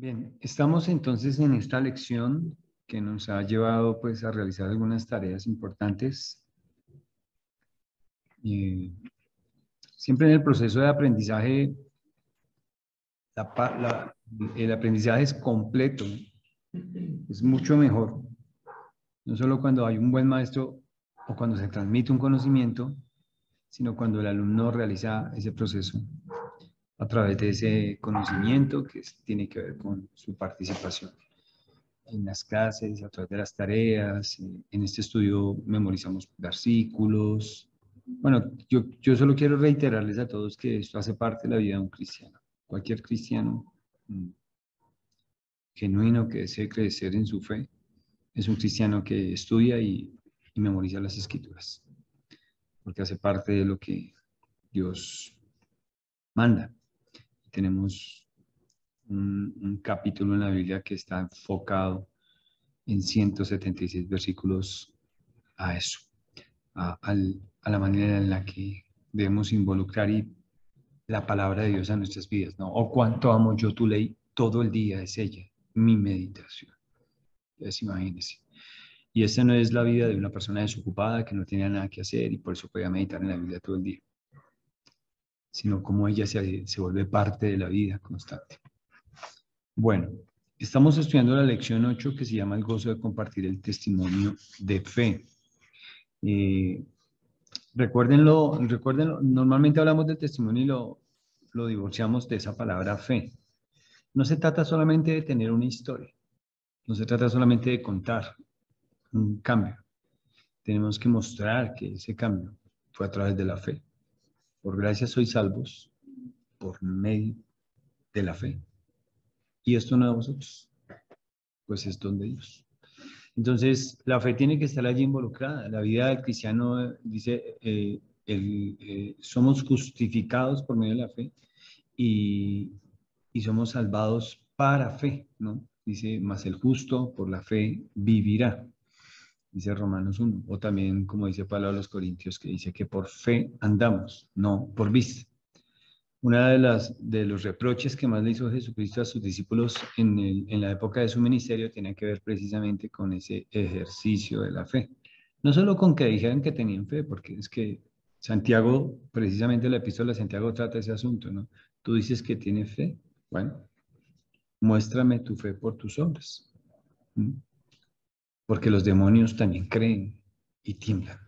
Bien, estamos entonces en esta lección que nos ha llevado pues a realizar algunas tareas importantes. Siempre en el proceso de aprendizaje, el aprendizaje es completo, es mucho mejor. No solo cuando hay un buen maestro o cuando se transmite un conocimiento, sino cuando el alumno realiza ese proceso a través de ese conocimiento que tiene que ver con su participación en las clases, a través de las tareas. En este estudio memorizamos versículos. Bueno, yo solo quiero reiterarles a todos que esto hace parte de la vida de un cristiano. Cualquier cristiano genuino que desee crecer en su fe es un cristiano que estudia y memoriza las escrituras, porque hace parte de lo que Dios manda. Tenemos un capítulo en la Biblia que está enfocado en 176 versículos a eso, a la manera en la que debemos involucrar la palabra de Dios a nuestras vidas, ¿no? O cuánto amo yo tu ley, todo el día es ella, mi meditación. Entonces, imagínense. Y esta no es la vida de una persona desocupada que no tiene nada que hacer y por eso puede meditar en la Biblia todo el día, sino como ella se vuelve parte de la vida constante. Bueno, estamos estudiando la lección 8 que se llama el gozo de compartir el testimonio de fe. Recuérdenlo, normalmente hablamos del testimonio y lo divorciamos de esa palabra fe. No se trata solamente de tener una historia, no se trata solamente de contar un cambio. Tenemos que mostrar que ese cambio fue a través de la fe. Por gracia sois salvos por medio de la fe. Y esto no de vosotros, pues es don de Dios. Entonces, la fe tiene que estar allí involucrada. La vida del cristiano dice, somos justificados por medio de la fe y, y somos salvados para fe, ¿no? Dice, mas el justo por la fe vivirá, dice Romanos 1. O también, como dice Pablo a los Corintios, que dice que por fe andamos, no por vista. Una de los reproches que más le hizo Jesucristo a sus discípulos en la época de su ministerio tiene que ver precisamente con ese ejercicio de la fe. No solo con que dijeran que tenían fe, porque es que Santiago, precisamente la epístola de Santiago trata ese asunto, ¿no? Tú dices que tienes fe, bueno, muéstrame tu fe por tus obras. Porque los demonios también creen y tiemblan.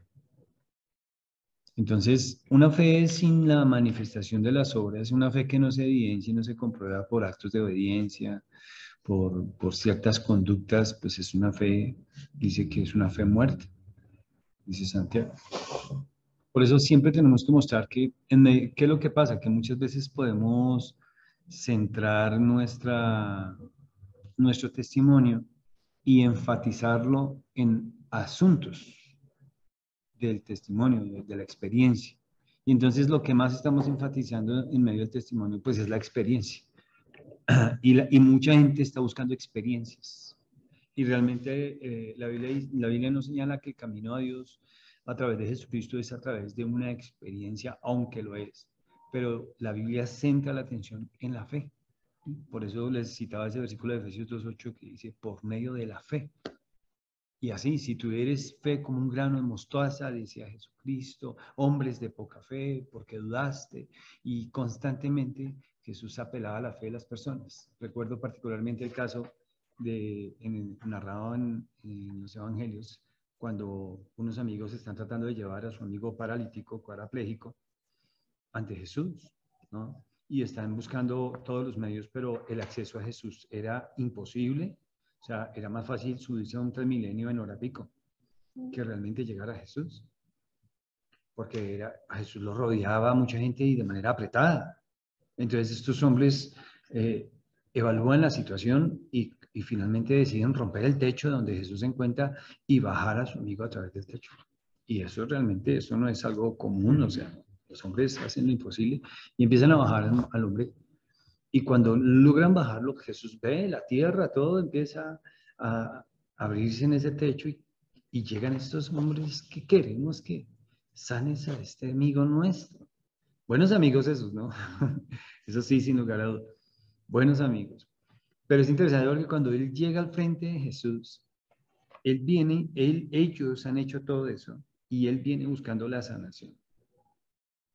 Entonces, una fe sin la manifestación de las obras, una fe que no se evidencia y no se comprueba por actos de obediencia, por ciertas conductas, pues es una fe, dice que es una fe muerta, dice Santiago. Por eso siempre tenemos que mostrar ¿qué es lo que pasa? Que muchas veces podemos centrar nuestro testimonio y enfatizarlo en asuntos del testimonio, de la experiencia. Y entonces lo que más estamos enfatizando en medio del testimonio, pues es la experiencia. Y mucha gente está buscando experiencias. Y realmente la Biblia nos señala que el camino a Dios a través de Jesucristo es a través de una experiencia, aunque lo es. Pero la Biblia centra la atención en la fe. Por eso les citaba ese versículo de Efesios 2:8 que dice, por medio de la fe. Y así, si tú eres fe como un grano de mostaza, decía Jesucristo, hombres de poca fe, porque dudaste, y constantemente Jesús apelaba a la fe de las personas. Recuerdo particularmente el caso narrado en los evangelios, cuando unos amigos están tratando de llevar a su amigo paralítico, cuadrapléjico, ante Jesús, ¿no? Y están buscando todos los medios, pero el acceso a Jesús era imposible. O sea, era más fácil subirse a un Transmilenio en hora pico que realmente llegar a Jesús, porque a Jesús lo rodeaba mucha gente y de manera apretada. Entonces estos hombres evalúan la situación y finalmente deciden romper el techo donde Jesús se encuentra y bajar a su amigo a través del techo. Y eso realmente, eso no es algo común, o sea, los hombres hacen lo imposible y empiezan a bajar al hombre. Y cuando logran bajarlo, Jesús ve la tierra, todo empieza a abrirse en ese techo y llegan estos hombres que queremos que sanes a este amigo nuestro. Buenos amigos esos, ¿no? Eso sí, sin lugar a dudas. Buenos amigos. Pero es interesante porque cuando él llega al frente de Jesús, él viene, ellos han hecho todo eso y él viene buscando la sanación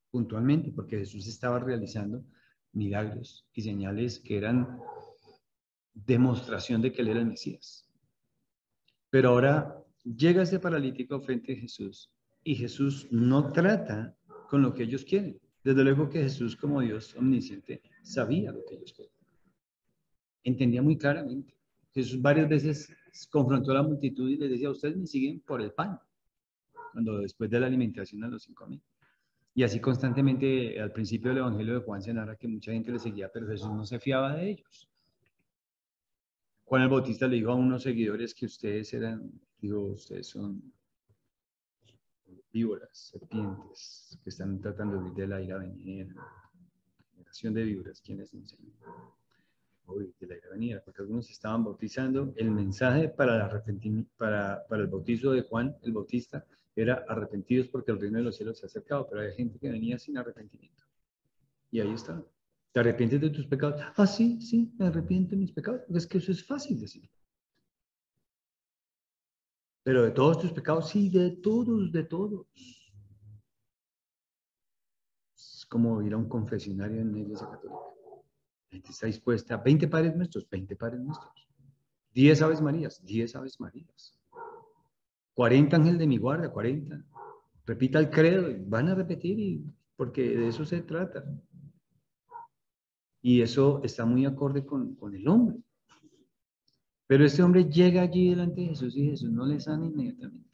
puntualmente porque Jesús estaba realizando milagros y señales que eran demostración de que él era el Mesías. Pero ahora llega este paralítico frente a Jesús y Jesús no trata con lo que ellos quieren. Desde luego que Jesús, como Dios omnisciente, sabía lo que ellos querían. Entendía muy claramente. Jesús varias veces confrontó a la multitud y les decía, ustedes me siguen por el pan, cuando después de la alimentación a los 5,000. Y así constantemente al principio del Evangelio de Juan se narra que mucha gente le seguía, pero Jesús no se fiaba de ellos. Juan el Bautista le dijo a unos seguidores que ustedes eran, digo, ustedes son víboras, serpientes, que están tratando de huir de la ira venidera. Generación de víboras, ¿quiénes enseñan? Huir de la ira venidera, porque algunos estaban bautizando. El mensaje para el arrepentimiento, para el bautizo de Juan el Bautista era arrepentidos porque el reino de los cielos se ha acercado, pero hay gente que venía sin arrepentimiento. Y ahí está. ¿Te arrepientes de tus pecados? Ah, sí, sí, me arrepiento de mis pecados. Es que eso es fácil decir. Pero de todos tus pecados, sí, de todos, de todos. Es como ir a un confesionario en la iglesia católica. La gente está dispuesta a 20 padres nuestros, 20 padres nuestros. 10 aves marías, 10 aves marías. 40 ángel de mi guarda, 40. Repita el credo, van a repetir porque de eso se trata. Y eso está muy acorde con el hombre. Pero este hombre llega allí delante de Jesús y Jesús no le sana inmediatamente,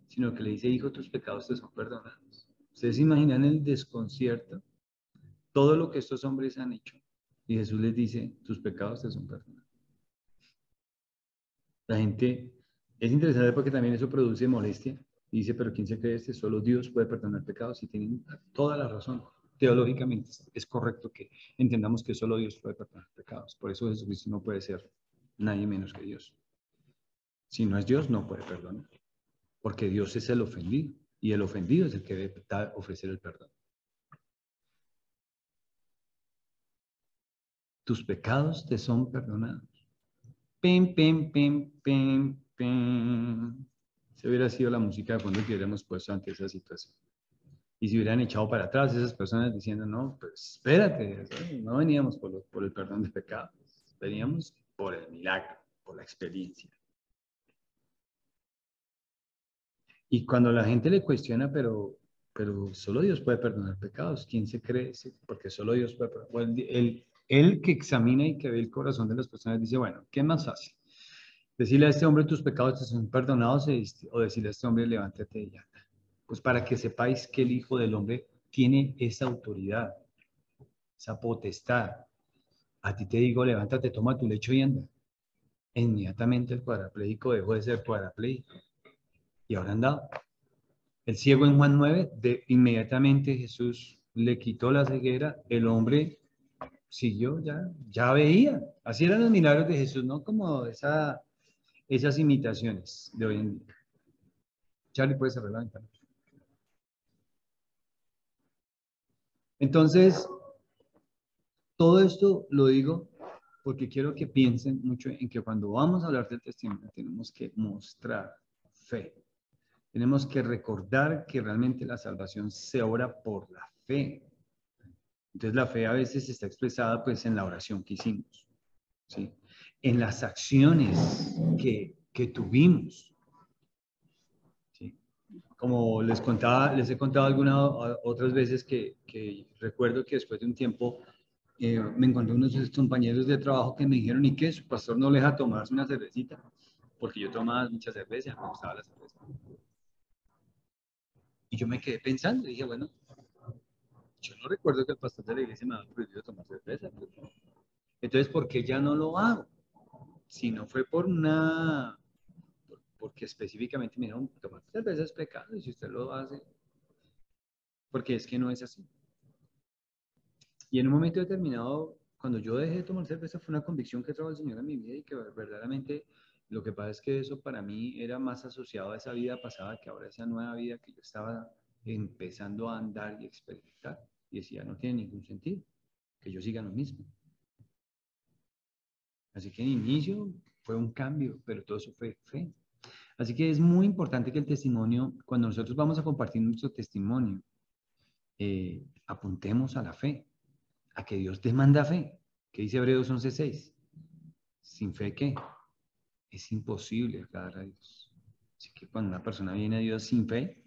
sino que le dice, hijo, tus pecados te son perdonados. Ustedes se imaginan el desconcierto, todo lo que estos hombres han hecho. Y Jesús les dice, tus pecados te son perdonados. La gente, es interesante porque también eso produce molestia. Y dice, pero ¿quién se cree este? Solo Dios puede perdonar pecados y tienen toda la razón. Teológicamente es correcto que entendamos que solo Dios puede perdonar pecados. Por eso Jesucristo no puede ser nadie menos que Dios. Si no es Dios, no puede perdonar. Porque Dios es el ofendido y el ofendido es el que debe ofrecer el perdón. Tus pecados te son perdonados. Pim, pim, pim, pim, pim. Se hubiera sido la música de fondo que hubiéramos puesto ante esa situación. Y si hubieran echado para atrás esas personas diciendo, no, pues espérate, no veníamos por el perdón de pecados, veníamos por el milagro, por la experiencia. Y cuando la gente le cuestiona, pero solo Dios puede perdonar pecados, ¿quién se cree? Porque solo Dios puede perdonar. Bueno, él que examina y que ve el corazón de las personas dice, bueno, ¿qué más fácil? Decirle a este hombre tus pecados te son perdonados o decirle a este hombre levántate y anda. Pues para que sepáis que el Hijo del Hombre tiene esa autoridad, esa potestad. A ti te digo, levántate, toma tu lecho y anda. Inmediatamente el cuadrapléjico dejó de ser cuadrapléjico y ahora andaba. El ciego en Juan 9, inmediatamente Jesús le quitó la ceguera, el hombre siguió, ya veía. Así eran los milagros de Jesús, no como esas imitaciones de hoy en día. Charlie, puede cerrar la ventana. Entonces, todo esto lo digo porque quiero que piensen mucho en que cuando vamos a hablar del testimonio tenemos que mostrar fe. Tenemos que recordar que realmente la salvación se obra por la fe. Entonces la fe a veces está expresada pues en la oración que hicimos, ¿sí? En las acciones que tuvimos, ¿sí? Como les he contado otras veces que recuerdo que después de un tiempo me encontré unos compañeros de trabajo que me dijeron, ¿y qué? ¿Su pastor no le deja tomarse una cervecita? Porque yo tomaba mucha cerveza, me gustaba la cerveza. Y yo me quedé pensando, y dije, bueno, yo no recuerdo que el pastor de la iglesia me haya prohibido tomar cerveza. Pues, no. Entonces, ¿por qué ya no lo hago? Si no fue porque específicamente me dijeron, tomar cerveza es pecado, y si usted lo hace, porque es que no es así. Y en un momento determinado, cuando yo dejé de tomar cerveza, fue una convicción que trajo el Señor en mi vida y que verdaderamente lo que pasa es que eso para mí era más asociado a esa vida pasada que ahora esa nueva vida que yo estaba empezando a andar y experimentar. Y decía, no tiene ningún sentido que yo siga lo mismo. Así que en inicio fue un cambio, pero todo eso fue fe. Así que es muy importante que el testimonio, cuando nosotros vamos a compartir nuestro testimonio, apuntemos a la fe, a que Dios demanda fe. ¿Qué dice Hebreos 11:6? ¿Sin fe qué? Es imposible agradar a Dios. Así que cuando una persona viene a Dios sin fe,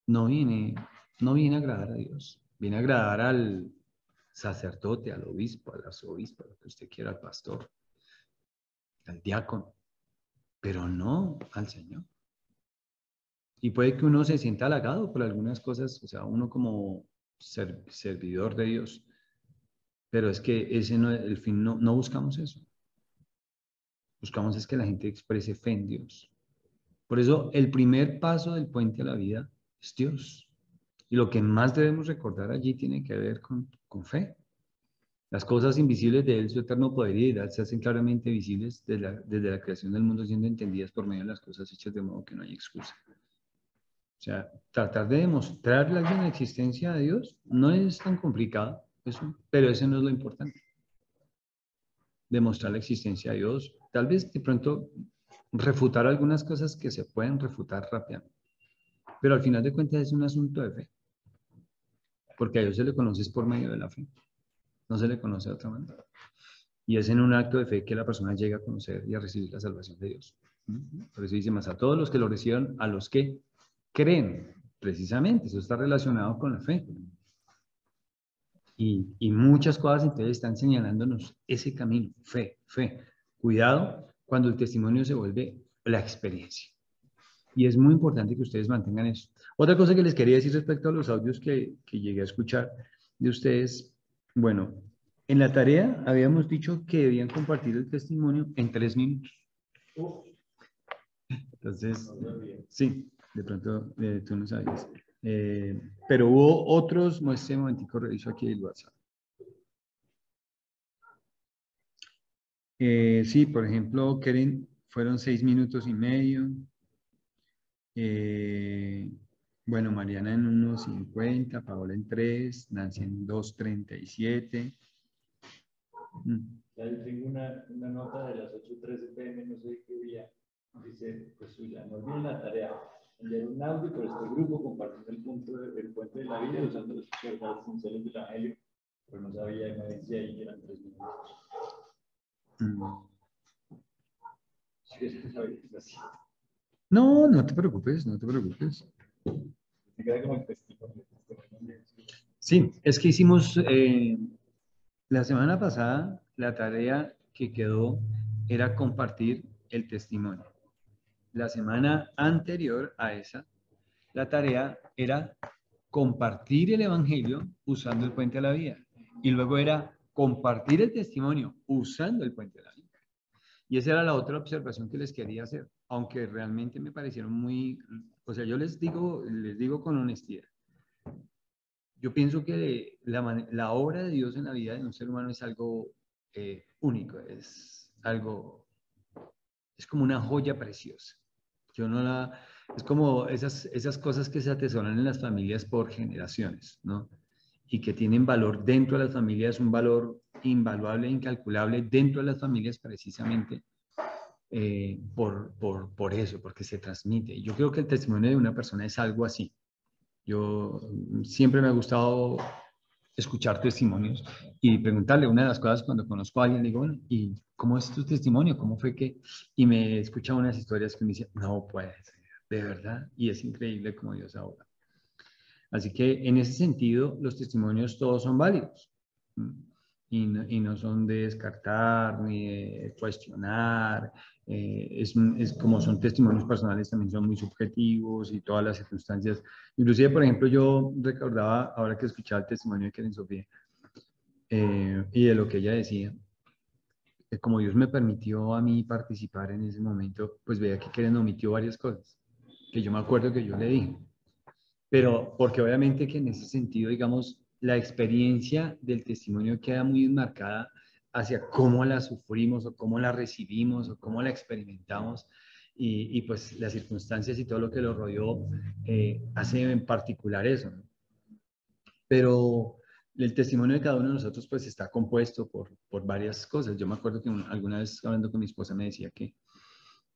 no viene, no viene a agradar a Dios. Viene a agradar al sacerdote, al obispo, al arzobispo, lo que usted quiera, al pastor, al diácono, pero no al Señor. Y puede que uno se sienta halagado por algunas cosas, o sea, uno como servidor de Dios, pero es que ese no es el fin, no buscamos eso. Buscamos es que la gente exprese fe en Dios. Por eso el primer paso del puente a la vida es Dios. Y lo que más debemos recordar allí tiene que ver con fe. Las cosas invisibles de Él, su eterno poder y deidad, se hacen claramente visibles desde la creación del mundo, siendo entendidas por medio de las cosas hechas, de modo que no hay excusa. O sea, tratar de demostrarle a alguien la existencia de Dios no es tan complicado, pero eso no es lo importante. Demostrar la existencia de Dios, tal vez de pronto refutar algunas cosas que se pueden refutar rápidamente, pero al final de cuentas es un asunto de fe, porque a Dios se le conoce por medio de la fe, no se le conoce de otra manera. Y es en un acto de fe que la persona llega a conocer y a recibir la salvación de Dios. Por eso dice más, a todos los que lo reciban, a los que creen, precisamente, eso está relacionado con la fe. Y muchas cosas entonces están señalándonos ese camino, fe, fe. Cuidado cuando el testimonio se vuelve la experiencia. Y es muy importante que ustedes mantengan eso. Otra cosa que les quería decir respecto a los audios que llegué a escuchar de ustedes, bueno, en la tarea habíamos dicho que debían compartir el testimonio en 3 minutos. Entonces, sí, de pronto tú no sabías. Pero hubo otros, muestre un momentico, reviso aquí el WhatsApp. Sí, por ejemplo, Keren, fueron 6 minutos y medio. Bueno, Mariana en 1:50, Paola en 3, Nancy en 2:37. Ya yo tengo una nota de las 8:13 p.m., no sé qué día. Dice, pues ya no olviden la tarea. Enviar un audio por este grupo compartiendo el puente de la vida usando las verdades esenciales del Evangelio. Pero no sabía, me decía ahí que eran 3 minutos. Sí, sabía, así. No, no te preocupes, no te preocupes. Se queda como el testimonio. Sí, es que hicimos la semana pasada, la tarea que quedó era compartir el testimonio. La semana anterior a esa, la tarea era compartir el Evangelio usando el puente de la vida. Y luego era compartir el testimonio usando el puente de la vida. Y esa era la otra observación que les quería hacer, aunque realmente me parecieron muy, o sea, yo les digo con honestidad. Yo pienso que la obra de Dios en la vida de un ser humano es algo único, es como una joya preciosa. Es como esas cosas que se atesoran en las familias por generaciones, ¿no? Y que tienen valor dentro de las familias, un valor invaluable e incalculable dentro de las familias precisamente por eso, porque se transmite. Y yo creo que el testimonio de una persona es algo así. Yo siempre me ha gustado escuchar testimonios y preguntarle una de las cosas cuando conozco a alguien, digo, bueno, ¿y cómo es tu testimonio? ¿Cómo fue que? Y me escucha unas historias que me dice, no puede ser, de verdad, y es increíble como Dios habla. Así que en ese sentido, los testimonios todos son válidos y no son de descartar ni de cuestionar. Es como son testimonios personales, también son muy subjetivos y todas las circunstancias. Inclusive, por ejemplo, yo recordaba, ahora que escuchaba el testimonio de Karen Sofía y de lo que ella decía, que como Dios me permitió a mí participar en ese momento, pues veía que Karen omitió varias cosas que yo me acuerdo que yo le dije. Pero porque obviamente que en ese sentido, digamos, la experiencia del testimonio queda muy enmarcada hacia cómo la sufrimos o cómo la recibimos o cómo la experimentamos y pues las circunstancias y todo lo que lo rodeó hace en particular eso, ¿no? Pero el testimonio de cada uno de nosotros pues está compuesto por varias cosas. Yo me acuerdo que alguna vez hablando con mi esposa me decía que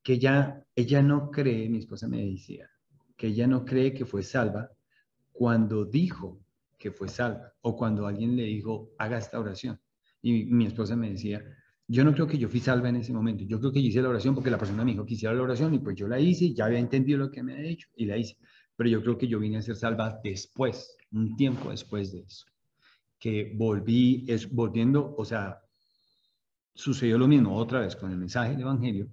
ella no cree, mi esposa me decía, que ella no cree que fue salva cuando dijo que fue salva o cuando alguien le dijo, haga esta oración. Y mi esposa me decía, yo no creo que yo fui salva en ese momento, yo creo que yo hice la oración porque la persona me dijo que hiciera la oración y pues yo la hice, ya había entendido lo que me había dicho y la hice. Pero yo creo que yo vine a ser salva después, un tiempo después de eso, que volviendo, o sea, sucedió lo mismo otra vez con el mensaje del Evangelio,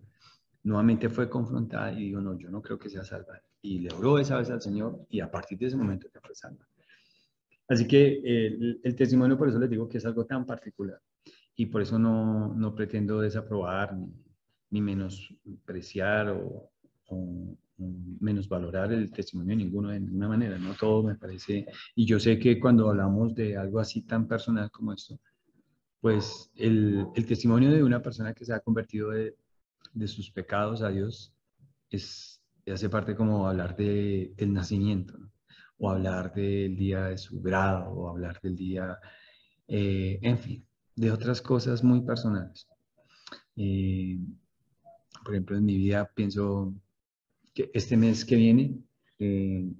nuevamente fue confrontada y dijo, no, yo no creo que sea salva. Y le oró esa vez al Señor y a partir de ese momento que fue salva. Así que el testimonio, por eso les digo que es algo tan particular y por eso no pretendo desaprobar ni menospreciar o menosvalorar el testimonio de ninguno de ninguna manera, ¿no? Todo me parece, y yo sé que cuando hablamos de algo así tan personal como esto, pues el testimonio de una persona que se ha convertido de sus pecados a Dios hace parte como hablar del nacimiento, ¿no? O hablar del día de su grado, o hablar del día, en fin, de otras cosas muy personales. Eh, por ejemplo, en mi vida pienso que este mes que viene eh,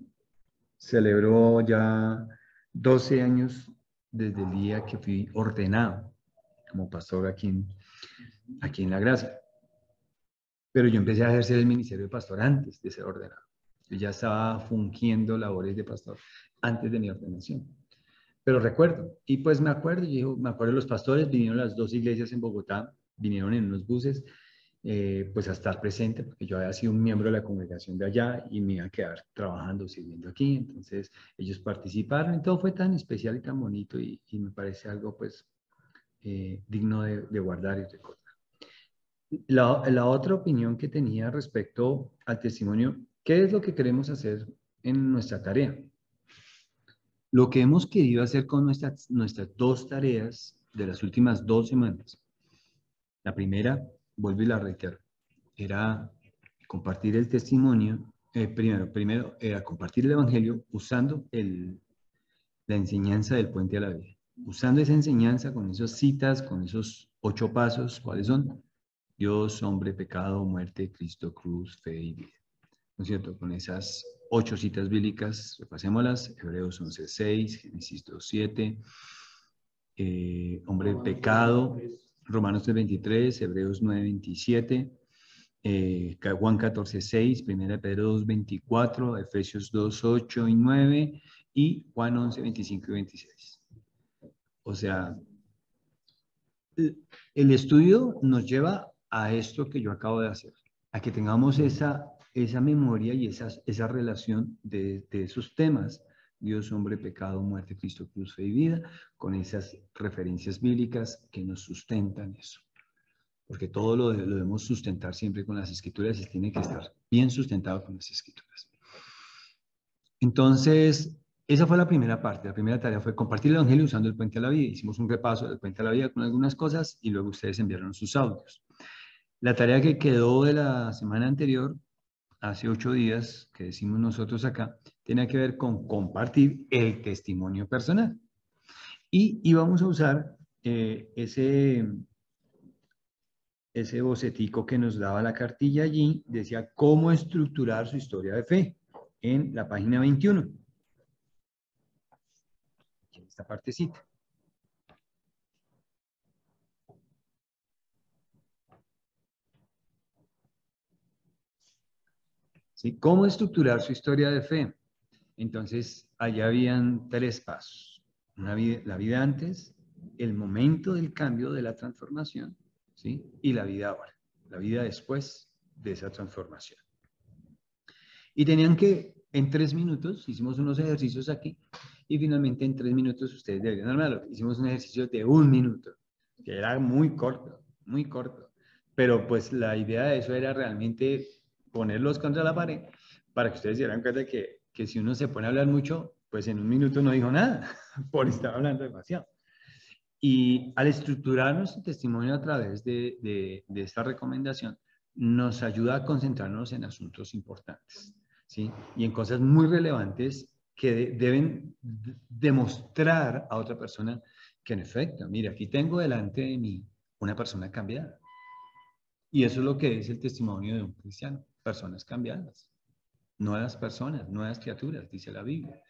celebró ya 12 años desde el día que fui ordenado como pastor aquí en La Gracia. Pero yo empecé a ejercer el ministerio de pastor antes de ser ordenado. Yo ya estaba fungiendo labores de pastor antes de mi ordenación. Pero recuerdo, y pues me acuerdo, me acuerdo de los pastores, vinieron las dos iglesias en Bogotá, vinieron en unos buses, pues a estar presente, porque yo había sido un miembro de la congregación de allá y me iba a quedar trabajando, sirviendo aquí. Entonces ellos participaron y todo fue tan especial y tan bonito y me parece algo pues digno de guardar y recordar. La otra opinión que tenía respecto al testimonio, ¿qué es lo que queremos hacer en nuestra tarea? Lo que hemos querido hacer con nuestras dos tareas de las últimas 2 semanas. La primera, vuelvo y la reitero, era compartir el testimonio, primero era compartir el evangelio usando la enseñanza del puente a la vida. Usando esa enseñanza con esas citas, con esos 8 pasos, ¿cuáles son? Dios, hombre, pecado, muerte, Cristo, cruz, fe y vida. ¿No es cierto? Con esas 8 citas bíblicas, repasémoslas: Hebreos 11:6, Génesis 2:7, hombre, pecado, Romanos 3:23, Hebreos 9:27, Juan 14:6, 1 Pedro 2:24, Efesios 2:8 y 9 y Juan 11:25 y 26. O sea, el estudio nos lleva a esto que yo acabo de hacer, a que tengamos esa memoria y esa relación de esos temas, Dios, hombre, pecado, muerte, Cristo, cruz, fe y vida, con esas referencias bíblicas que nos sustentan eso. Porque todo lo debemos sustentar siempre con las escrituras y tiene que estar bien sustentado con las escrituras. Entonces, esa fue la primera parte. La primera tarea fue compartir el evangelio usando el puente a la vida. Hicimos un repaso del puente a la vida con algunas cosas y luego ustedes enviaron sus audios. La tarea que quedó de la semana anterior, hace 8 días, que decimos nosotros acá, tiene que ver con compartir el testimonio personal. Y íbamos a usar ese bocetico que nos daba la cartilla allí, decía cómo estructurar su historia de fe en la página 21. En esta partecita. ¿Sí? ¿Cómo estructurar su historia de fe? Entonces, allá habían 3 pasos. La vida antes, el momento del cambio de la transformación, ¿sí? Y la vida ahora, la vida después de esa transformación. Y tenían que, en 3 minutos, hicimos unos ejercicios aquí, y finalmente en 3 minutos ustedes deberían armarlo. Hicimos un ejercicio de 1 minuto, que era muy corto, muy corto. Pero pues la idea de eso era realmente ponerlos contra la pared para que ustedes se dieran cuenta que si uno se pone a hablar mucho, pues en 1 minuto no dijo nada, por estar hablando demasiado. Y al estructurar nuestro testimonio a través de esta recomendación, nos ayuda a concentrarnos en asuntos importantes, ¿sí? Y en cosas muy relevantes que deben demostrar a otra persona que en efecto, mira, aquí tengo delante de mí una persona cambiada. Y eso es lo que es el testimonio de un cristiano, personas cambiadas, nuevas personas, nuevas criaturas, dice la Biblia,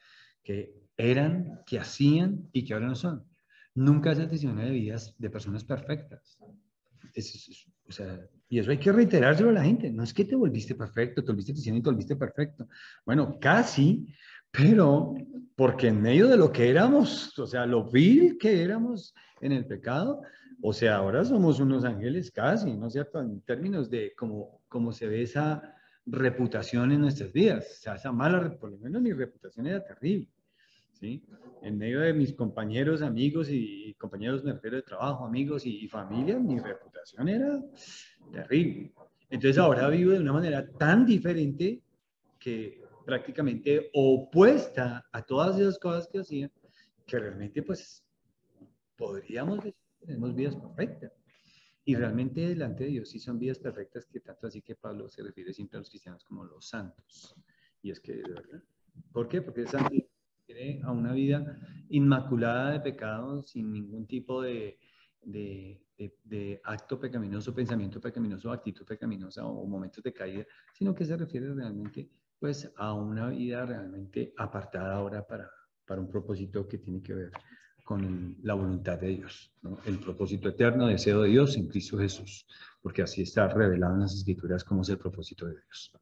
que eran, que hacían y que ahora no son. Nunca es el testimonio de vidas de personas perfectas. O sea, y eso hay que reiterárselo a la gente. No es que te volviste perfecto, te volviste cristiano y te volviste perfecto. Bueno, casi, pero porque en medio de lo que éramos, o sea, lo vil que éramos en el pecado, o sea, ahora somos unos ángeles casi, ¿no es cierto? En términos de cómo se ve esa reputación en nuestras vidas. O sea, esa mala, por lo menos mi reputación era terrible. ¿Sí? En medio de mis compañeros, amigos y compañeros, me refiero de trabajo, amigos y familia, mi reputación era terrible. Entonces ahora vivo de una manera tan diferente que prácticamente opuesta a todas esas cosas que hacía, que realmente pues podríamos decir que tenemos vidas perfectas. Y realmente delante de Dios sí son vidas perfectas, que tanto así que Pablo se refiere siempre a los cristianos como los santos. Y es que, de verdad. ¿Por qué? Porque el santo refiere a una vida inmaculada de pecado, sin ningún tipo de acto pecaminoso, pensamiento pecaminoso, actitud pecaminosa o momentos de caída, sino que se refiere realmente pues a una vida realmente apartada ahora para un propósito que tiene que ver con la voluntad de Dios, ¿no? El propósito eterno, deseo de Dios en Cristo Jesús, porque así está revelado en las Escrituras como es el propósito de Dios.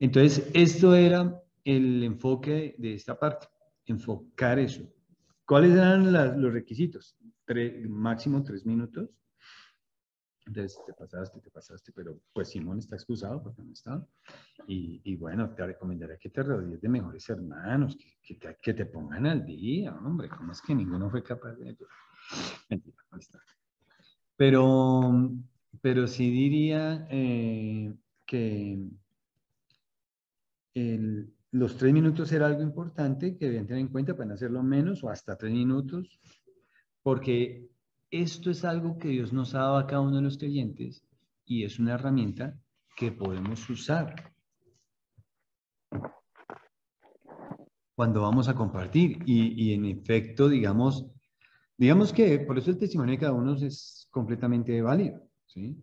Entonces, esto era el enfoque de esta parte, enfocar eso. ¿Cuáles eran los requisitos? Máximo 3 minutos. Entonces, te pasaste, pero pues Simón está excusado porque no está. Y bueno, te recomendaría que te rodees de mejores hermanos, que te pongan al día, hombre. ¿Cómo es que ninguno fue capaz de ayudar? Mentira, no está. Pero sí diría que los 3 minutos era algo importante que debían tener en cuenta, pueden hacerlo menos o hasta 3 minutos, porque esto es algo que Dios nos ha dado a cada uno de los creyentes y es una herramienta que podemos usar cuando vamos a compartir. Y en efecto, digamos que por eso el testimonio de cada uno es completamente válido, ¿sí?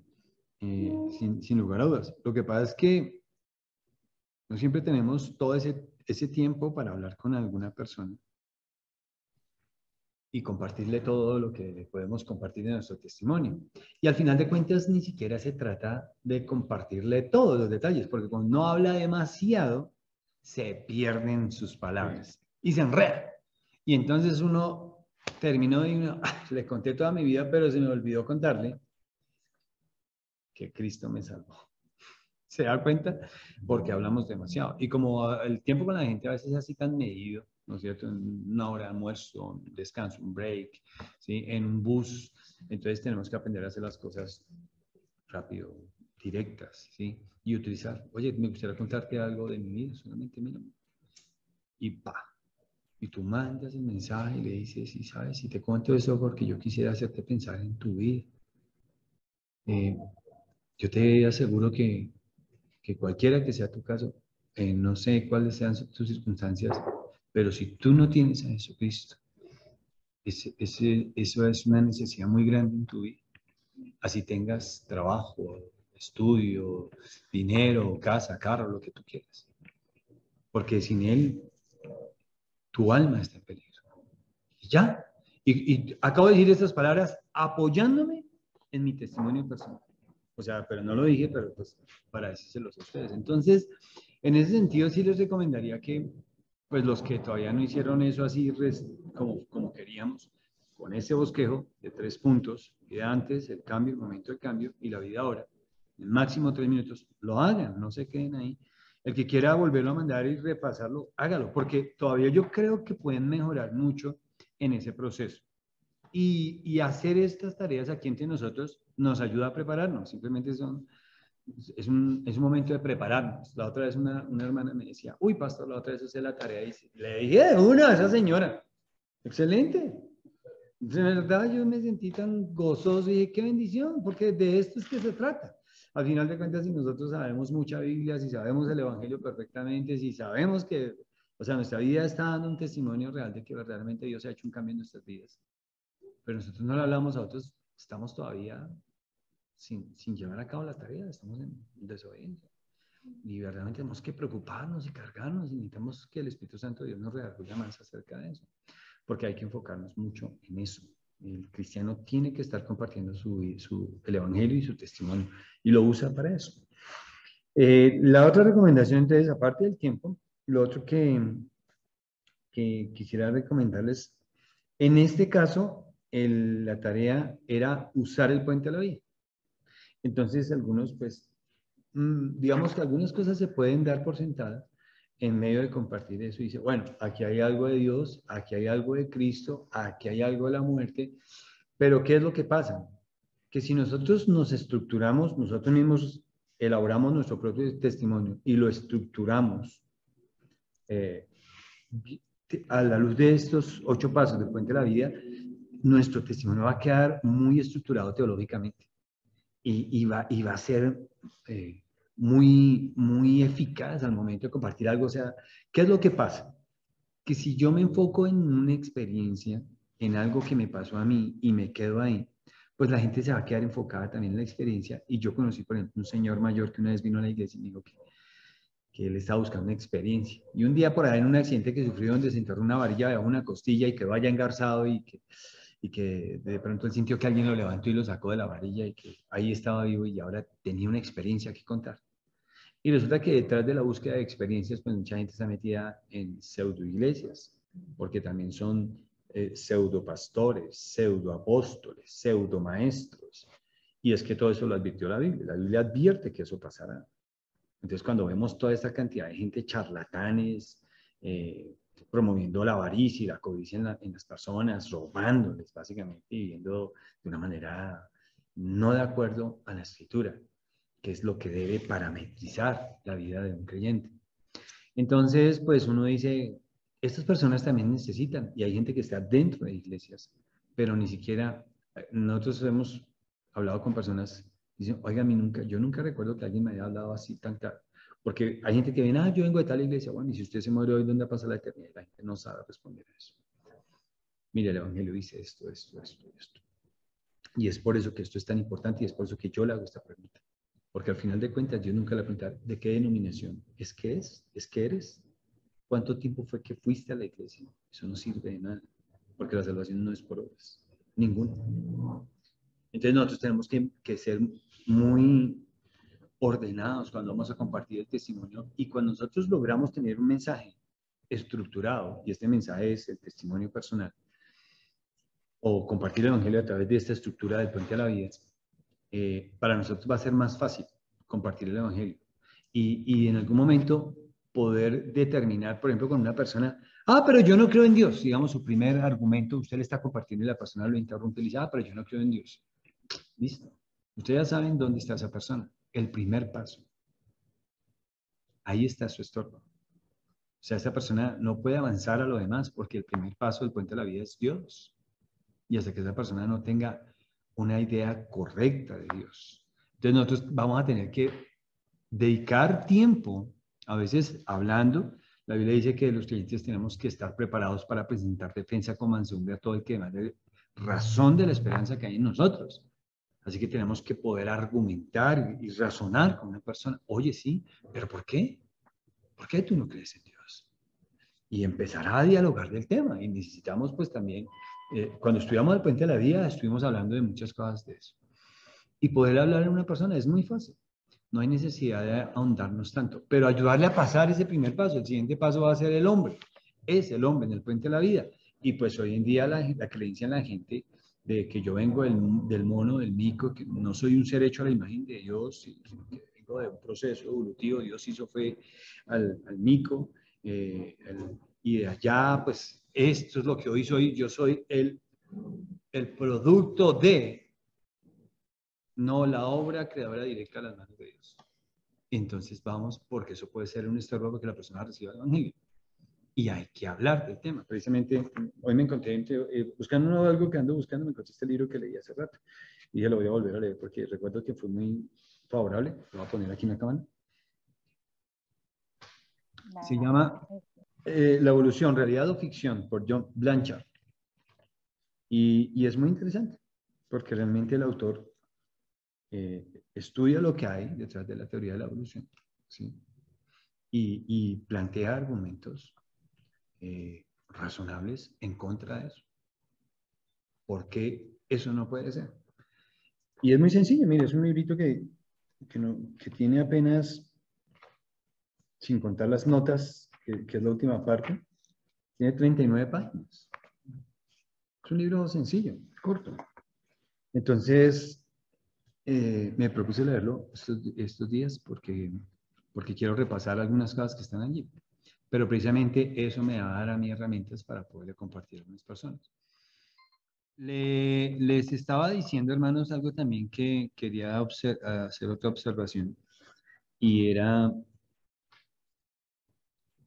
Sin lugar a dudas. Lo que pasa es que no siempre tenemos todo ese tiempo para hablar con alguna persona y compartirle todo lo que podemos compartir de nuestro testimonio. Y al final de cuentas ni siquiera se trata de compartirle todos los detalles, porque cuando no habla demasiado, se pierden sus palabras y se enreda. Y entonces uno terminó y le conté toda mi vida, pero se me olvidó contarle que Cristo me salvó. ¿Se da cuenta? Porque hablamos demasiado. Y como el tiempo con la gente a veces es así tan medido, ¿no es cierto? En una hora de almuerzo, un descanso, un break, ¿sí? En un bus. Entonces tenemos que aprender a hacer las cosas rápido, directas, ¿sí? Y utilizar, oye, me gustaría contarte algo de mi vida, solamente mira. Y pa. Y tú mandas el mensaje y le dices, sí, sabes, si te cuento eso porque yo quisiera hacerte pensar en tu vida. Yo te aseguro que cualquiera que sea tu caso, no sé cuáles sean tus circunstancias, pero si tú no tienes a Jesucristo, eso es una necesidad muy grande en tu vida. Así tengas trabajo, estudio, dinero, casa, carro, lo que tú quieras. Porque sin Él, tu alma está en peligro. Y ya. Y acabo de decir estas palabras apoyándome en mi testimonio personal. O sea, pero no lo dije, pero pues para decírselos a ustedes. Entonces, en ese sentido sí les recomendaría que, pues los que todavía no hicieron eso así como queríamos, con ese bosquejo de 3 puntos, vida antes, el cambio, el momento del cambio y la vida ahora, el máximo 3 minutos, lo hagan, no se queden ahí. El que quiera volverlo a mandar y repasarlo, hágalo, porque todavía yo creo que pueden mejorar mucho en ese proceso. Y hacer estas tareas aquí entre nosotros nos ayuda a prepararnos. Simplemente es un momento de prepararnos. La otra vez una hermana me decía, uy, pastor, la otra vez hice la tarea y le dije de una a esa señora. Excelente. De verdad yo me sentí tan gozoso y dije, qué bendición, porque de esto es que se trata. Al final de cuentas, si nosotros sabemos mucha Biblia, si sabemos el Evangelio perfectamente, si sabemos que O sea, nuestra vida está dando un testimonio real de que verdaderamente Dios ha hecho un cambio en nuestras vidas. Pero nosotros no le hablamos a otros, estamos todavía sin llevar a cabo la tarea, estamos en desobediencia. Y verdaderamente tenemos que preocuparnos y cargarnos y necesitamos que el Espíritu Santo de Dios nos redarguya más acerca de eso, porque hay que enfocarnos mucho en eso. El cristiano tiene que estar compartiendo el Evangelio y su testimonio y lo usa para eso. La otra recomendación, entonces, aparte del tiempo, lo otro que quisiera recomendarles, en este caso, la tarea era usar el puente a la vida. Entonces, algunos, pues, digamos que algunas cosas se pueden dar por sentadas en medio de compartir eso. Y dice, bueno, aquí hay algo de Dios, aquí hay algo de Cristo, aquí hay algo de la muerte, pero ¿qué es lo que pasa? Que si nosotros nos estructuramos, nosotros mismos elaboramos nuestro propio testimonio y lo estructuramos eh, a la luz de estos 8 pasos del puente de la vida, nuestro testimonio va a quedar muy estructurado teológicamente y va a ser muy eficaz al momento de compartir algo. O sea, ¿qué es lo que pasa? Que si yo me enfoco en una experiencia, en algo que me pasó a mí y me quedo ahí, pues la gente se va a quedar enfocada también en la experiencia. Y yo conocí, por ejemplo, un señor mayor que una vez vino a la iglesia y me dijo que él estaba buscando una experiencia. Y un día por ahí en un accidente que sufrió donde se enterró una varilla debajo de una costilla y quedó allá engarzado y que de pronto él sintió que alguien lo levantó y lo sacó de la varilla y que ahí estaba vivo y ahora tenía una experiencia que contar. Y resulta que detrás de la búsqueda de experiencias, pues mucha gente está metida en pseudo iglesias, porque también son pseudo pastores, pseudo apóstoles, pseudo maestros. Y es que todo eso lo advirtió la Biblia. La Biblia advierte que eso pasará. Entonces, cuando vemos toda esta cantidad de gente charlatanes, promoviendo la avaricia y la codicia en las personas, robándoles básicamente y viviendo de una manera no de acuerdo a la escritura, que es lo que debe parametrizar la vida de un creyente. Entonces, pues uno dice, estas personas también necesitan, y hay gente que está dentro de iglesias, pero ni siquiera, nosotros hemos hablado con personas, dicen, oiga, yo nunca recuerdo que alguien me haya hablado así tan claro, porque hay gente que viene, yo vengo de tal iglesia, bueno, y si usted se muere hoy, ¿dónde pasa la eternidad? La gente no sabe responder a eso. Mire, el Evangelio dice esto, esto, esto, esto. Y es por eso que esto es tan importante y es por eso que yo le hago esta pregunta. Porque al final de cuentas, yo nunca le pregunté, ¿de qué denominación? ¿Es que es? ¿Es que eres? ¿Cuánto tiempo fue que fuiste a la iglesia? Eso no sirve de nada, porque la salvación no es por obras, ninguna. Entonces nosotros tenemos que ser muy ordenados cuando vamos a compartir el testimonio y cuando nosotros logramos tener un mensaje estructurado, y este mensaje es el testimonio personal, o compartir el evangelio a través de esta estructura del puente a la vida, para nosotros va a ser más fácil compartir el evangelio. Y en algún momento poder determinar, por ejemplo, con una persona, pero yo no creo en Dios, digamos su primer argumento, usted le está compartiendo y la persona lo interrumpe y le dice, pero yo no creo en Dios. Listo. Ustedes ya saben dónde está esa persona. El primer paso. Ahí está su estorbo. O sea, esa persona no puede avanzar a lo demás porque el primer paso del puente de la vida es Dios. Y hasta que esa persona no tenga una idea correcta de Dios. Entonces nosotros vamos a tener que dedicar tiempo, a veces hablando. La Biblia dice que los creyentes tenemos que estar preparados para presentar defensa con mansedumbre a todo el que demande razón de la esperanza que hay en nosotros. Así que tenemos que poder argumentar y razonar con una persona. Oye, sí, pero ¿por qué? ¿Por qué tú no crees en Dios? Y empezar a dialogar del tema. Y necesitamos pues también, cuando estudiamos el puente de la vida, estuvimos hablando de muchas cosas de eso. Y poder hablar a una persona es muy fácil. No hay necesidad de ahondarnos tanto, pero ayudarle a pasar ese primer paso. El siguiente paso va a ser el hombre. Es el hombre en el puente de la vida. Y pues hoy en día la creencia en la gente de que yo vengo del mono, del mico, que no soy un ser hecho a la imagen de Dios, sino que vengo de un proceso evolutivo. Dios hizo fue al mico, y de allá, pues esto es lo que hoy soy. Yo soy el producto de, no la obra creadora directa a las manos de Dios. Entonces vamos, porque eso puede ser un estorbo porque la persona reciba el evangelio. Y hay que hablar del tema. Precisamente hoy me encontré, buscando algo que ando buscando, me encontré este libro que leí hace rato. Y dije, lo voy a volver a leer porque recuerdo que fue muy favorable. Lo voy a poner aquí en la cámara. Se llama La evolución, realidad o ficción, por John Blanchard. Y es muy interesante, porque realmente el autor estudia lo que hay detrás de la teoría de la evolución, ¿sí? Y plantea argumentos razonables en contra de eso. ¿Por qué eso no puede ser? Y es muy sencillo, mire, es un librito que tiene apenas, sin contar las notas, que es la última parte, tiene 39 páginas. Es un libro sencillo, corto. Entonces, me propuse leerlo estos días porque quiero repasar algunas cosas que están allí. Pero precisamente eso me va a dar a mí herramientas para poder compartir con las personas. Les estaba diciendo, hermanos, algo también que quería hacer otra observación. Y era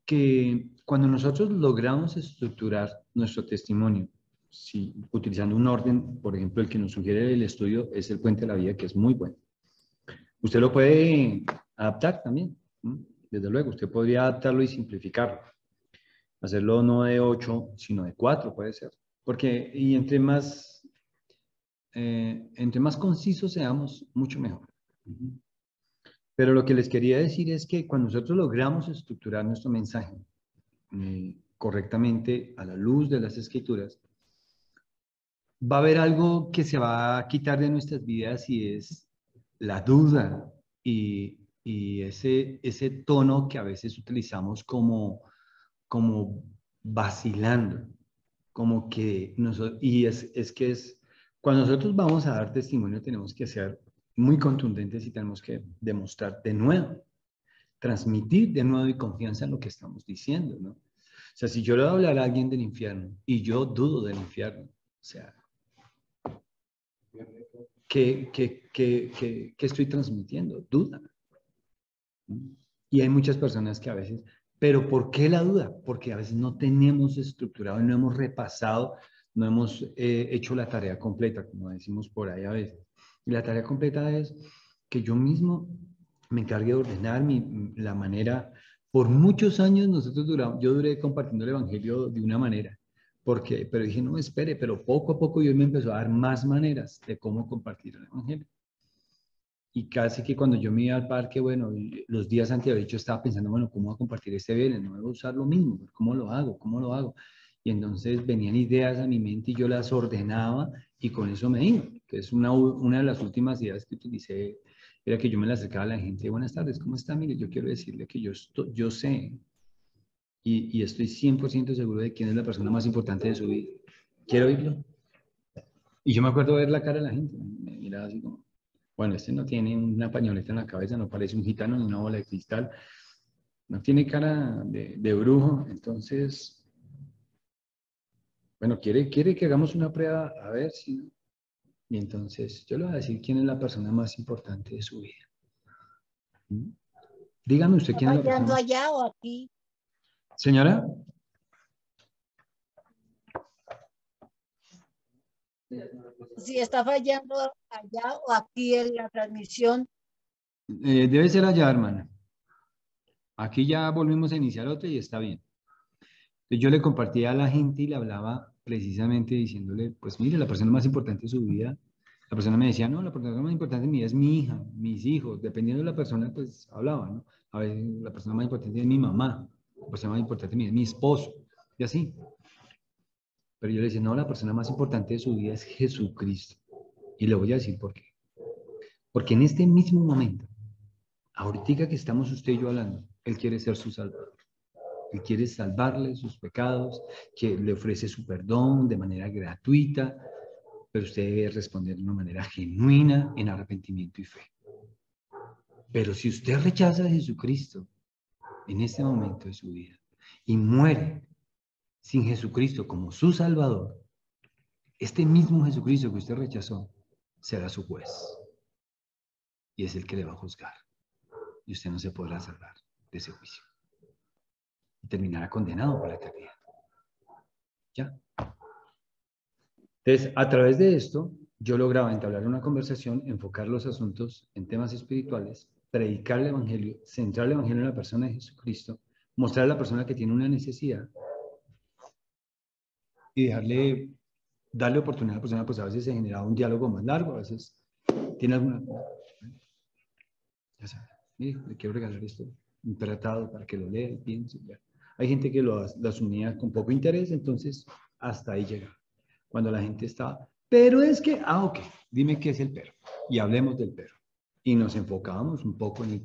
que cuando nosotros logramos estructurar nuestro testimonio, si, utilizando un orden, por ejemplo, el que nos sugiere el estudio es el Puente de la Vida, que es muy bueno. Usted lo puede adaptar también, ¿no? Desde luego, usted podría adaptarlo y simplificarlo. Hacerlo no de 8, sino de 4 puede ser. Porque, y entre más concisos seamos, mucho mejor. Pero lo que les quería decir es que cuando nosotros logramos estructurar nuestro mensaje correctamente a la luz de las Escrituras, va a haber algo que se va a quitar de nuestras vidas y es la duda y ese tono que a veces utilizamos como vacilando, como que y es que cuando nosotros vamos a dar testimonio tenemos que ser muy contundentes y tenemos que demostrar de nuevo, transmitir de nuevo y confianza en lo que estamos diciendo, ¿no? O sea, si yo le voy a hablar a alguien del infierno y yo dudo del infierno, o sea, ¿qué estoy transmitiendo? Duda. Y hay muchas personas que a veces, pero ¿por qué la duda? Porque a veces no tenemos estructurado, no hemos repasado, no hemos hecho la tarea completa, como decimos por ahí a veces. Y la tarea completa es que yo mismo me encargue de ordenar la manera. Por muchos años yo duré compartiendo el Evangelio de una manera, pero dije, no, espere, pero poco a poco Dios me empezó a dar más maneras de cómo compartir el Evangelio. Y casi que cuando yo me iba al parque, bueno, los días anteriores yo estaba pensando, bueno, ¿cómo voy a compartir este viernes? No voy a usar lo mismo, ¿cómo lo hago? ¿Cómo lo hago? Y entonces venían ideas a mi mente y yo las ordenaba y con eso me iba. Que es una de las últimas ideas que utilicé, era que yo me la acercaba a la gente, buenas tardes, ¿cómo está? Mire, yo quiero decirle que yo sé y estoy 100% seguro de quién es la persona más importante de su vida. ¿Quiere oírlo? Y yo me acuerdo ver la cara de la gente, me miraba así como, bueno, este no tiene una pañoleta en la cabeza, no parece un gitano ni una bola de cristal, no tiene cara de brujo, entonces, bueno, quiere que hagamos una prueba a ver si... Y entonces yo le voy a decir quién es la persona más importante de su vida. ¿Mm? Dígame usted quién es la persona. ¿Fallando allá o aquí? Señora. Si está fallando allá o aquí en la transmisión. Debe ser allá, hermana. Aquí ya volvimos a iniciar otra y está bien. Yo le compartía a la gente y le hablaba precisamente diciéndole, pues mire, la persona más importante de su vida, la persona me decía, no, la persona más importante de mi vida es mi hija, mis hijos, dependiendo de la persona, pues hablaba, ¿no? A ver, la persona más importante es mi mamá, la persona más importante de mi vida es mi esposo, y así. Pero yo le decía, no, la persona más importante de su vida es Jesucristo. Y le voy a decir por qué. Porque en este mismo momento, ahorita que estamos usted y yo hablando, Él quiere ser su Salvador. Él quiere salvarle sus pecados, que le ofrece su perdón de manera gratuita, pero usted debe responder de una manera genuina en arrepentimiento y fe. Pero si usted rechaza a Jesucristo en este momento de su vida y muere sin Jesucristo como su Salvador, este mismo Jesucristo que usted rechazó será su juez y es el que le va a juzgar y usted no se podrá salvar de ese juicio y terminará condenado por la eternidad. ¿Ya? Entonces, a través de esto, yo lograba entablar una conversación, enfocar los asuntos en temas espirituales, predicar el Evangelio, centrar el Evangelio en la persona de Jesucristo, mostrar a la persona que tiene una necesidad y darle oportunidad a la persona, pues a veces se genera un diálogo más largo, a veces tiene alguna... Ya sabes, mire, le quiero regalar esto, un tratado para que lo lea y piense. Ya. Hay gente que lo asumía con poco interés, entonces hasta ahí llega. Cuando la gente está, pero es que, ok, dime qué es el pero y hablemos del pero. Y nos enfocábamos un poco en el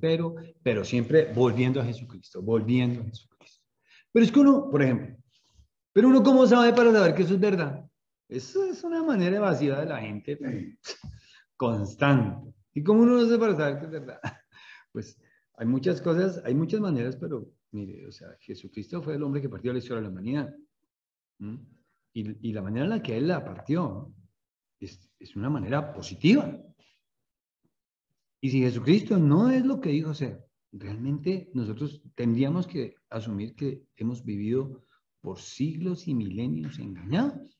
pero siempre volviendo a Jesucristo, volviendo a Jesucristo. Pero es que uno, por ejemplo, pero uno cómo sabe para saber que eso es verdad. Eso es una manera evasiva de la gente constante. ¿Y cómo uno no sabe para saber que es verdad? Pues hay muchas cosas, hay muchas maneras, pero mire, o sea, Jesucristo fue el hombre que partió la historia de la humanidad. Y la manera en la que él la partió es una manera positiva. Y si Jesucristo no es lo que dijo ser, realmente nosotros tendríamos que asumir que hemos vivido por siglos y milenios engañados.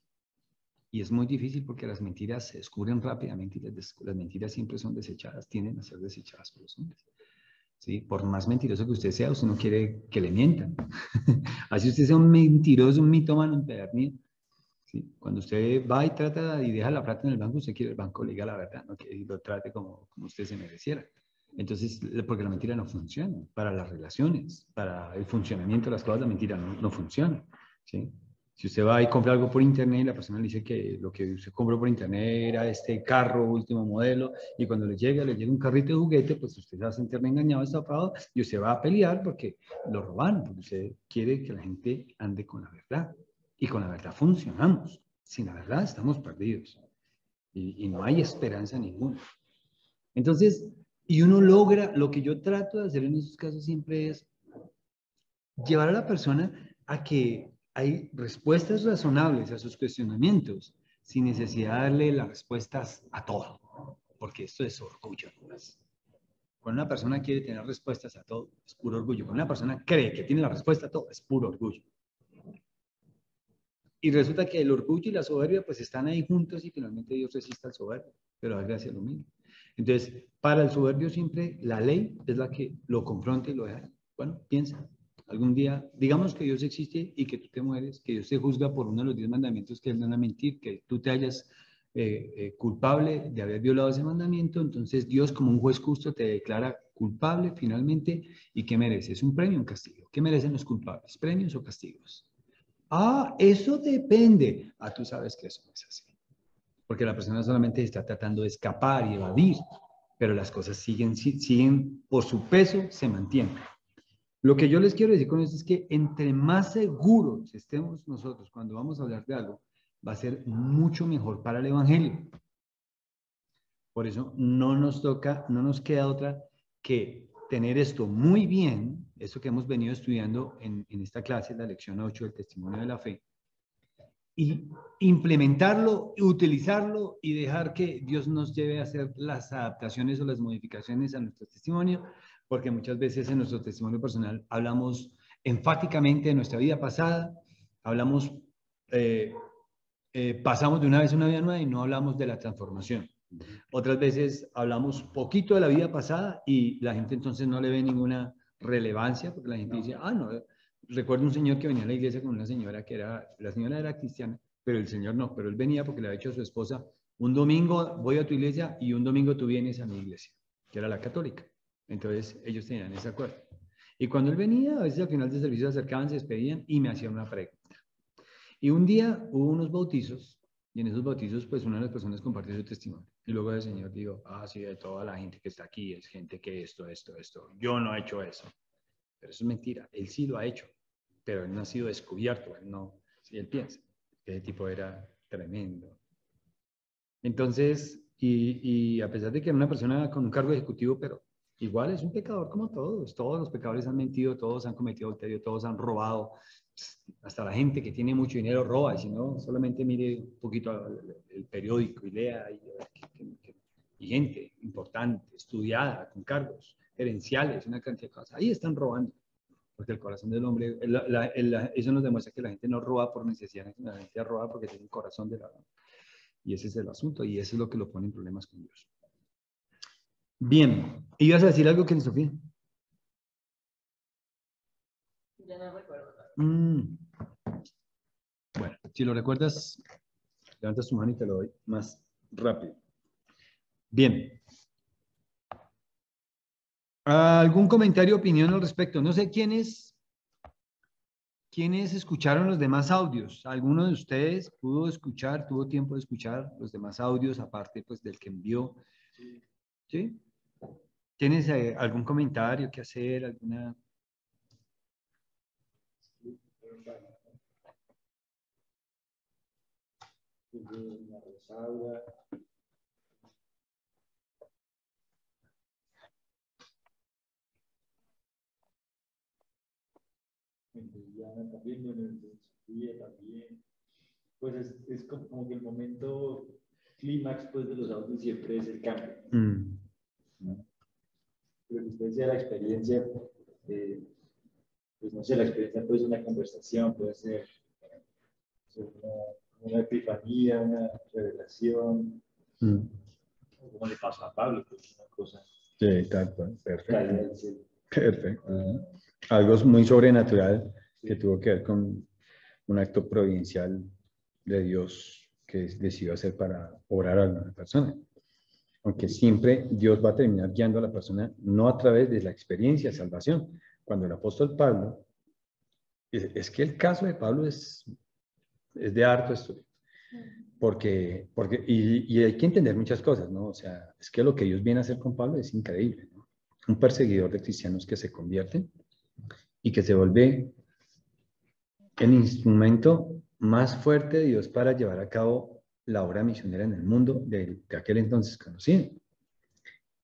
Y es muy difícil porque las mentiras se descubren rápidamente y las mentiras siempre son desechadas, tienden a ser desechadas por los hombres. ¿Sí? Por más mentiroso que usted sea, usted no quiere que le mientan. Así usted sea un mentiroso, un mitómano empedernido. ¿Sí? Cuando usted va y trata y deja la plata en el banco, usted quiere que el banco le diga la verdad, no que lo trate como usted se mereciera. Entonces, porque la mentira no funciona. Para las relaciones, para el funcionamiento de las cosas, la mentira no funciona. ¿Sí? Si usted va y compra algo por internet y la persona le dice que lo que usted compró por internet era este carro último modelo y cuando le llega un carrito de juguete, pues usted se va a sentir engañado, estafado y usted va a pelear porque lo robaron, porque usted quiere que la gente ande con la verdad. Y con la verdad funcionamos. Sin la verdad estamos perdidos. Y no hay esperanza ninguna. Entonces, y uno logra, lo que yo trato de hacer en esos casos siempre es llevar a la persona a que hay respuestas razonables a sus cuestionamientos, sin necesidad de darle las respuestas a todo, porque esto es orgullo. Cuando una persona quiere tener respuestas a todo, es puro orgullo. Cuando una persona cree que tiene la respuesta a todo, es puro orgullo. Y resulta que el orgullo y la soberbia pues están ahí juntos y finalmente Dios resiste al soberbio, pero da gracia lo mismo. Entonces, para el soberbio siempre la ley es la que lo confronta y lo deja. Bueno, piensa, algún día, digamos que Dios existe y que tú te mueres, que Dios te juzga por uno de los 10 mandamientos que Él no va a mentir, que tú te hayas culpable de haber violado ese mandamiento, entonces Dios como un juez justo te declara culpable finalmente y ¿qué mereces? ¿Un premio o un castigo? ¿Qué merecen los culpables? ¿Premios o castigos? Ah, eso depende. Ah, tú sabes que eso no es así. Porque la persona solamente está tratando de escapar y evadir, pero las cosas siguen por su peso, se mantienen. Lo que yo les quiero decir con esto es que entre más seguros estemos nosotros cuando vamos a hablar de algo, va a ser mucho mejor para el evangelio. Por eso no nos queda otra que tener esto muy bien, eso que hemos venido estudiando en esta clase, la lección 8 del testimonio de la fe, y implementarlo, utilizarlo y dejar que Dios nos lleve a hacer las adaptaciones o las modificaciones a nuestro testimonio, porque muchas veces en nuestro testimonio personal hablamos enfáticamente de nuestra vida pasada, hablamos, pasamos de una vez a una vida nueva y no hablamos de la transformación. Otras veces hablamos poquito de la vida pasada y la gente entonces no le ve ninguna relevancia, porque la gente dice, ah, no, recuerdo un señor que venía a la iglesia con una señora la señora era cristiana, pero el señor no, pero él venía porque le había dicho a su esposa, un domingo voy a tu iglesia y un domingo tú vienes a mi iglesia, que era la católica. Entonces ellos tenían ese acuerdo. Y cuando él venía, a veces al final del servicio se acercaban, se despedían y me hacían una pregunta. Y un día hubo unos bautizos y en esos bautizos pues una de las personas compartió su testimonio. Y luego el Señor dijo, ah, sí, de toda la gente que está aquí es gente que esto. Yo no he hecho eso. Pero eso es mentira. Él sí lo ha hecho, pero él no ha sido descubierto. Él no, si él piensa. Ese tipo era tremendo. Entonces, y a pesar de que era una persona con un cargo ejecutivo, pero igual es un pecador como todos. Todos los pecadores han mentido, todos han cometido adulterio, todos han robado. Hasta la gente que tiene mucho dinero roba. Y si no, solamente mire un poquito el periódico y lea. Y gente importante, estudiada, con cargos gerenciales, una cantidad de cosas. Ahí están robando. Porque el corazón del hombre, eso nos demuestra que la gente no roba por necesidad, la gente roba porque tiene el corazón de la... Y ese es el asunto, y eso es lo que lo pone en problemas con Dios. Bien, ¿ibas a decir algo, Ken Sofía? Ya no recuerdo. Bueno, si lo recuerdas, levantas tu mano y te lo doy más rápido. Bien. ¿Algún comentario o opinión al respecto? No sé quiénes escucharon los demás audios. ¿Alguno de ustedes pudo escuchar, tuvo tiempo de escuchar los demás audios, aparte pues del que envió? ¿Sí? ¿Tienes algún comentario que hacer? ¿Alguna? También. Pues es como que el momento clímax pues, de los audios siempre es el cambio. ¿No? Pero que usted decía la experiencia, pues no sé, la experiencia puede ser una conversación, puede ser una epifanía, una revelación, como le pasó a Pablo, pues una cosa. Sí, tal cual, perfecto. Caída del cielo. Perfecto. Algo muy sobrenatural que tuvo que ver con un acto providencial de Dios que decidió hacer para obrar a una persona. Aunque siempre Dios va a terminar guiando a la persona, no a través de la experiencia de salvación. Cuando el apóstol Pablo, es que el caso de Pablo es de harto estudio. Porque y hay que entender muchas cosas, ¿no? O sea, es que lo que Dios viene a hacer con Pablo es increíble, ¿no? Un perseguidor de cristianos que se convierte y que se vuelve el instrumento más fuerte de Dios para llevar a cabo la obra misionera en el mundo de aquel entonces conocido.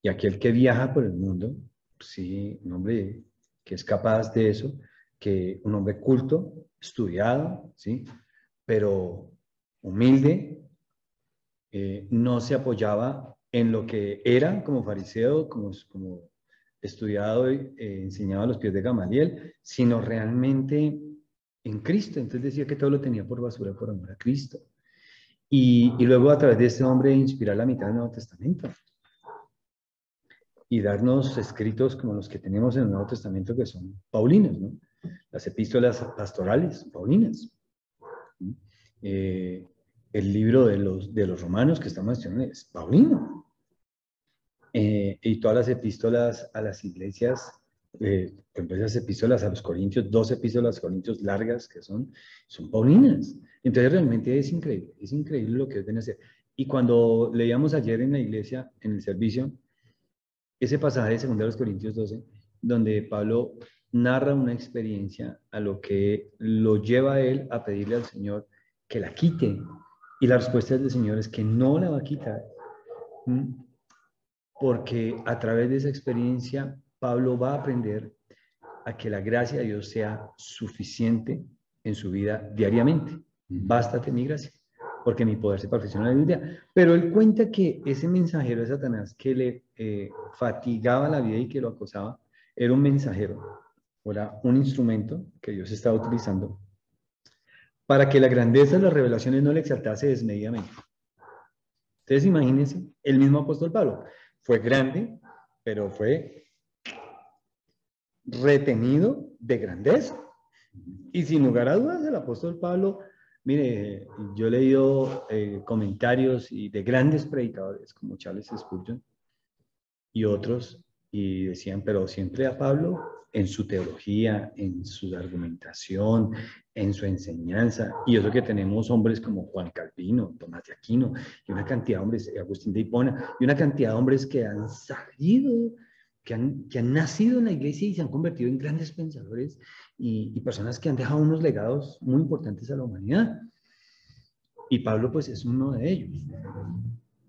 Y aquel que viaja por el mundo, sí, un hombre que es capaz de eso, que un hombre culto, estudiado, sí, pero humilde, no se apoyaba en lo que era como fariseo, como estudiado y enseñaba a los pies de Gamaliel, sino realmente en Cristo. Entonces decía que todo lo tenía por basura por amor a Cristo. Y luego a través de este hombre inspirar la mitad del Nuevo Testamento y darnos escritos como los que tenemos en el Nuevo Testamento que son paulinos, ¿no? Las epístolas pastorales paulinas. El libro de los romanos que estamos mencionando es paulino. Y todas las epístolas a las iglesias, por ejemplo, esas epístolas a los Corintios, 2 epístolas a los Corintios largas que son paulinas. Entonces realmente es increíble lo que deben hacer. Y cuando leíamos ayer en la iglesia, en el servicio, ese pasaje de 2 Corintios 12, donde Pablo narra una experiencia a lo que lo lleva a él a pedirle al Señor que la quite. Y la respuesta del Señor es que no la va a quitar. Porque a través de esa experiencia Pablo va a aprender a que la gracia de Dios sea suficiente en su vida diariamente. Bástate mi gracia, porque mi poder se perfecciona en la vida. Pero él cuenta que ese mensajero de Satanás que le fatigaba la vida y que lo acosaba, era un mensajero, era un instrumento que Dios estaba utilizando para que la grandeza de las revelaciones no le exaltase desmedidamente. Entonces imagínense, el mismo apóstol Pablo fue grande, pero fue retenido de grandeza. Y sin lugar a dudas, el apóstol Pablo, mire, yo he leído comentarios de grandes predicadores como Charles Spurgeon y otros, y decían, pero siempre a Pablo en su teología, en su argumentación, en su enseñanza, y eso que tenemos hombres como Juan Calvino, Tomás de Aquino, y una cantidad de hombres, Agustín de Hipona, y una cantidad de hombres que han salido, que han nacido en la iglesia y se han convertido en grandes pensadores y personas que han dejado unos legados muy importantes a la humanidad. Y Pablo pues es uno de ellos.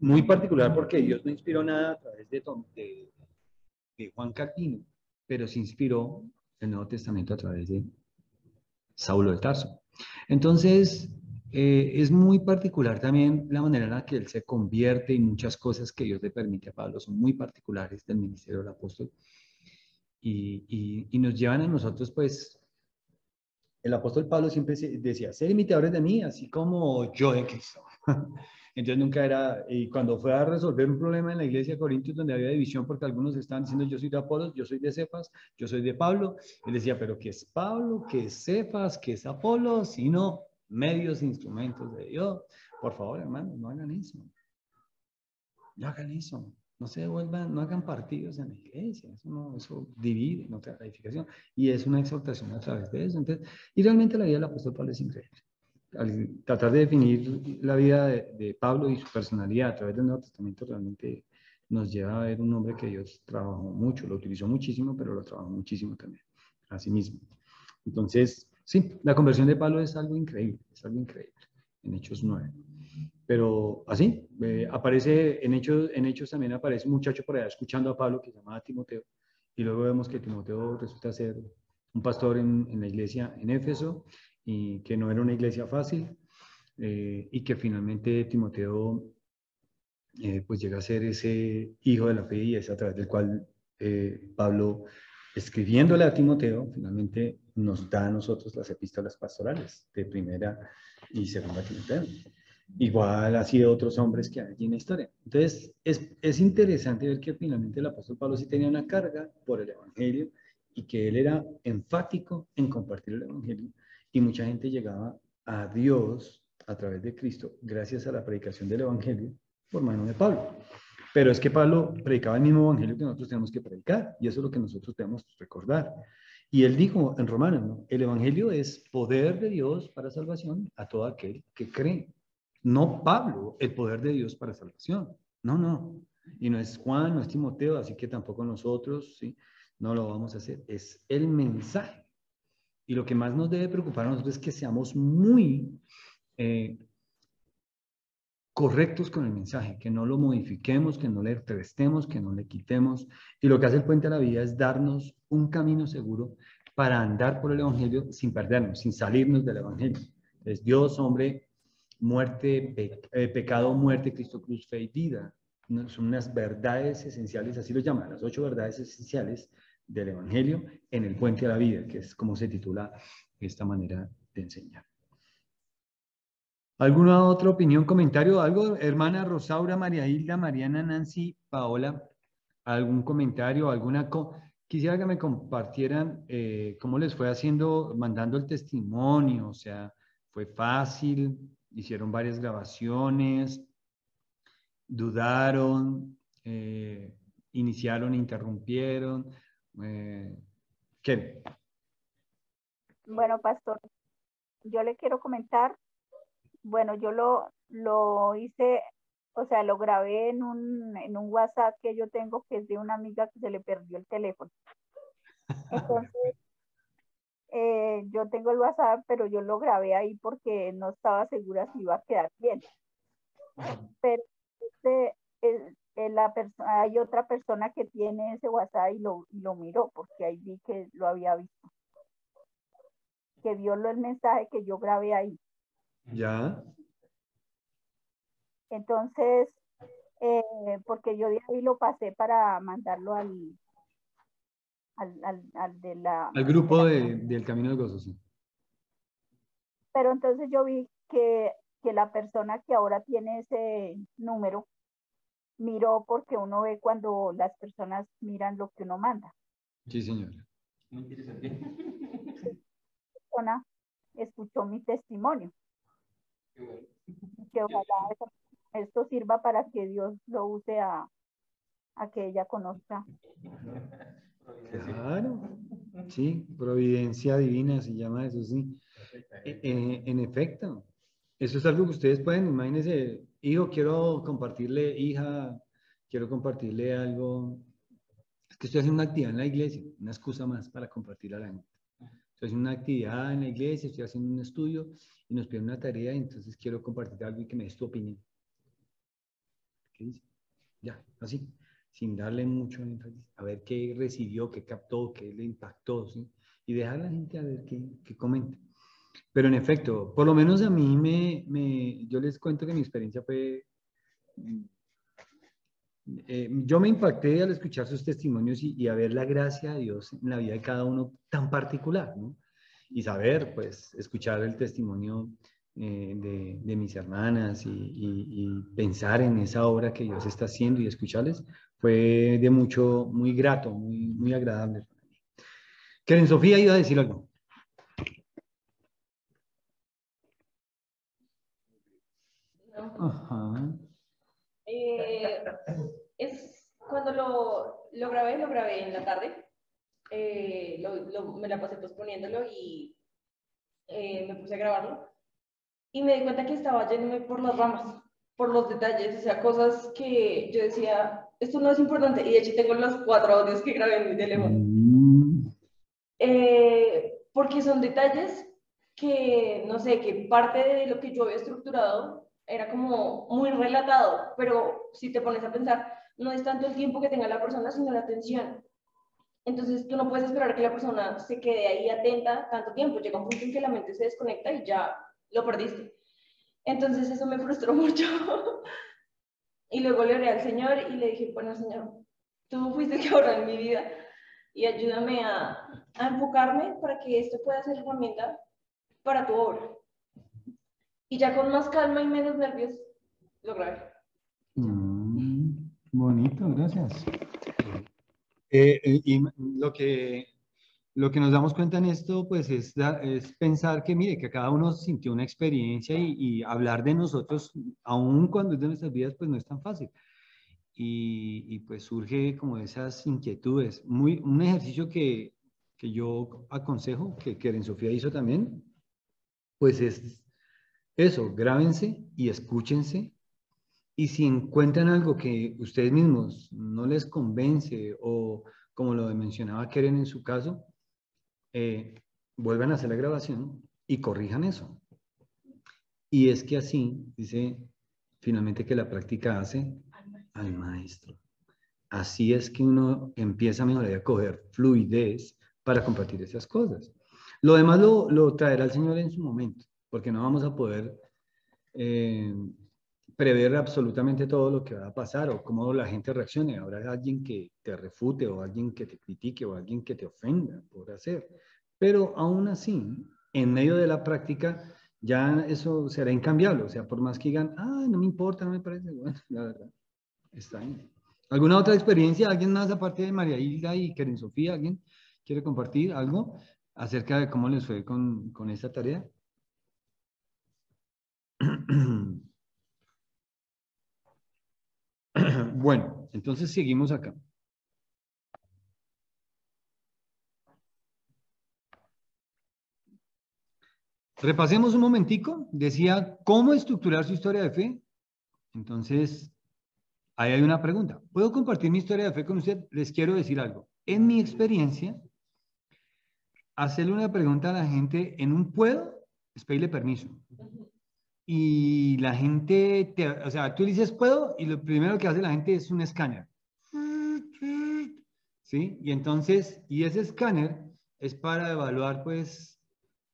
Muy particular porque Dios no inspiró nada a través de Juan Calvino, pero se inspiró el Nuevo Testamento a través de Saulo de Tarso. Entonces, es muy particular también la manera en la que él se convierte y muchas cosas que Dios le permite a Pablo son muy particulares del ministerio del apóstol y nos llevan a nosotros, pues, el apóstol Pablo siempre decía, ser imitadores de mí, así como yo de Cristo. Entonces nunca era, y cuando fue a resolver un problema en la iglesia de Corintios donde había división porque algunos estaban diciendo yo soy de Apolos, yo soy de Cefas, yo soy de Pablo, él decía, pero ¿qué es Pablo? ¿Qué es Cefas? ¿Qué es Apolos? Sino medios e instrumentos de Dios. Por favor, hermanos, no hagan eso. No hagan eso. No se vuelvan, no hagan partidos en la iglesia. Eso, no, eso divide, no trae edificación. Y es una exhortación a través de eso. Entonces, y realmente la vida del apóstol Pablo es increíble. Al tratar de definir la vida de Pablo y su personalidad a través del Nuevo Testamento, realmente nos lleva a ver un hombre que Dios trabajó mucho, lo utilizó muchísimo, pero lo trabajó muchísimo también, a sí mismo. Entonces, sí, la conversión de Pablo es algo increíble en Hechos 9. Pero así, aparece en Hechos también aparece un muchacho por allá escuchando a Pablo que se llamaba Timoteo, y luego vemos que Timoteo resulta ser un pastor en la iglesia en Éfeso, y que no era una iglesia fácil, y que finalmente Timoteo pues llega a ser ese hijo de la fe, y es a través del cual Pablo, escribiéndole a Timoteo, finalmente nos da a nosotros las epístolas pastorales de primera y segunda Timoteo. Igual así de otros hombres que hay allí en la historia. Entonces, es interesante ver que finalmente el apóstol Pablo sí tenía una carga por el evangelio, y que él era enfático en compartir el evangelio, y mucha gente llegaba a Dios a través de Cristo gracias a la predicación del evangelio por mano de Pablo. Pero es que Pablo predicaba el mismo evangelio que nosotros tenemos que predicar, y eso es lo que nosotros debemos recordar. Y él dijo en Romanos, ¿no? El evangelio es poder de Dios para salvación a todo aquel que cree. No Pablo, el poder de Dios para salvación. No, no. Y no es Juan, no es Timoteo, así que tampoco nosotros, ¿sí? No lo vamos a hacer. Es el mensaje. Y lo que más nos debe preocupar a nosotros es que seamos muy correctos con el mensaje, que no lo modifiquemos, que no le restemos, que no le quitemos. Y lo que hace el Puente a la Vida es darnos un camino seguro para andar por el Evangelio sin perdernos, sin salirnos del Evangelio. Es Dios, hombre, muerte, pecado, muerte, Cristo, cruz, fe y vida. Son unas verdades esenciales, así lo llaman, las 8 verdades esenciales del Evangelio en el Puente a la Vida, que es como se titula esta manera de enseñar. ¿Alguna otra opinión, comentario, algo? Hermana Rosaura, María Hilda, Mariana, Nancy, Paola, ¿algún comentario, alguna? Quisiera que me compartieran cómo les fue haciendo, mandando el testimonio, o sea, ¿fue fácil? ¿Hicieron varias grabaciones? ¿Dudaron? ¿Iniciaron, interrumpieron? ¿Qué? Bueno, pastor, yo le quiero comentar, bueno, yo lo hice, o sea, lo grabé en un WhatsApp que yo tengo, que es de una amiga que se le perdió el teléfono. Entonces, yo tengo el WhatsApp, pero yo lo grabé ahí porque no estaba segura si iba a quedar bien. Pero hay otra persona que tiene ese WhatsApp y lo miró, porque ahí vi que lo había visto, que vio el mensaje que yo grabé ahí. ¿Ya? Entonces, porque yo de ahí lo pasé para mandarlo al de la... Al grupo del Camino del Gozo, sí. Pero entonces yo vi que la persona que ahora tiene ese número miró, porque uno ve cuando las personas miran lo que uno manda. Sí, señora. Muy interesante. La persona escuchó mi testimonio. Que ojalá esto sirva para que Dios lo use a que ella conozca. Claro, sí, providencia divina se llama eso, sí. En efecto, eso es algo que ustedes pueden, imagínense, hijo, quiero compartirle, hija, quiero compartirle algo. Es que estoy haciendo una actividad en la iglesia, una excusa más para compartir a la gente. Estoy haciendo una actividad en la iglesia, estoy haciendo un estudio y nos piden una tarea, y entonces quiero compartir algo y que me des tu opinión. ¿Qué dice? Ya, así, sin darle mucho énfasis, a ver qué recibió, qué captó, qué le impactó, ¿sí? Y dejar a la gente a ver qué comenta. Pero en efecto, por lo menos a mí yo les cuento que mi experiencia fue, yo me impacté al escuchar sus testimonios y a ver la gracia de Dios en la vida de cada uno tan particular, ¿no? Y saber, pues, escuchar el testimonio de mis hermanas y pensar en esa obra que Dios está haciendo y escucharles fue de mucho, muy grato, muy agradable. Karen Sofía iba a decir algo. Ajá. Es cuando lo grabé en la tarde. Me la pasé posponiéndolo y me puse a grabarlo. Y me di cuenta que estaba yéndome por las ramas, por los detalles, o sea, cosas que yo decía, esto no es importante. Y de hecho tengo los 4 audios que grabé en mi teléfono. Porque son detalles que, no sé, que parte de lo que yo había estructurado era como muy relatado, pero si te pones a pensar, no es tanto el tiempo que tenga la persona, sino la atención. Entonces tú no puedes esperar que la persona se quede ahí atenta tanto tiempo. Llega un punto en que la mente se desconecta y ya lo perdiste. Entonces eso me frustró mucho. Y luego le oré al Señor y le dije, bueno, Señor, tú fuiste el que oró en mi vida y ayúdame a enfocarme para que esto pueda ser herramienta para tu obra. Y ya con más calma y menos nervios, lo grabé. Bonito, gracias. Y lo que nos damos cuenta en esto, pues, es pensar que, mire, que cada uno sintió una experiencia y hablar de nosotros, aun cuando es de nuestras vidas, pues no es tan fácil. Y pues surge como esas inquietudes. Un ejercicio que yo aconsejo, que Keren Sofía hizo también, pues es eso, grábense y escúchense. Y si encuentran algo que ustedes mismos no les convence o como lo mencionaba Keren en su caso, vuelvan a hacer la grabación y corrijan eso. Y es que así, dice finalmente que la práctica hace al maestro. Así es que uno empieza a mejorar y a coger fluidez para compartir esas cosas. Lo demás lo traerá el Señor en su momento, porque no vamos a poder prever absolutamente todo lo que va a pasar o cómo la gente reaccione. Habrá alguien que te refute o alguien que te critique o alguien que te ofenda por hacer. Pero aún así, en medio de la práctica, ya eso será incambiable. O sea, por más que digan, no me importa, no me parece, bueno, la verdad, está bien. ¿Alguna otra experiencia? ¿Alguien más aparte de María Hilda y Keren Sofía? ¿Alguien quiere compartir algo acerca de cómo les fue con esta tarea? Bueno, entonces seguimos acá. Repasemos un momentico. Decía, ¿cómo estructurar su historia de fe? Entonces, ahí hay una pregunta. ¿Puedo compartir mi historia de fe con usted? Les quiero decir algo. En mi experiencia, hacerle una pregunta a la gente en un puedo es pedirle permiso. Y la gente, o sea, tú dices puedo y lo primero que hace la gente es un escáner. ¿Sí? Y entonces, y ese escáner es para evaluar, pues,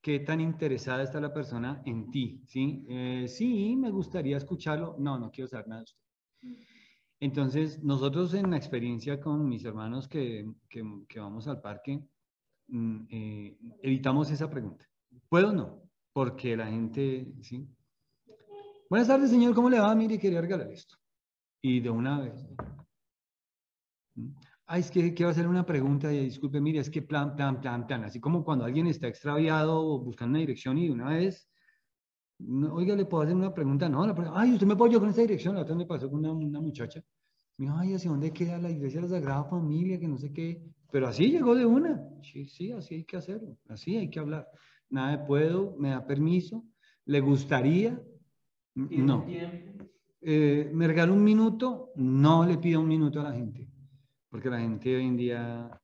qué tan interesada está la persona en ti, ¿sí? Sí, me gustaría escucharlo. No, no quiero saber nada de usted. Entonces, nosotros en la experiencia con mis hermanos que vamos al parque, evitamos esa pregunta. ¿Puedo o no? Porque la gente, ¿sí? Buenas tardes, señor, ¿cómo le va? Mire, quería regalar esto. Y de una vez. Es que quiero hacer una pregunta y disculpe, mire, es que plan. Así como cuando alguien está extraviado o buscando una dirección y de una vez, no, oiga, ¿le puedo hacer una pregunta? No, usted me apoyó con esa dirección. La otra me pasó con una muchacha. Me dijo, ¿hacia dónde queda la iglesia de la Sagrada Familia? Que no sé qué. Pero así llegó de una. Sí, así hay que hacerlo. Así hay que hablar. Nada de puedo, me da permiso. ¿Le gustaría? No. ¿Me regala un minuto? No le pida un minuto a la gente. Porque la gente hoy en día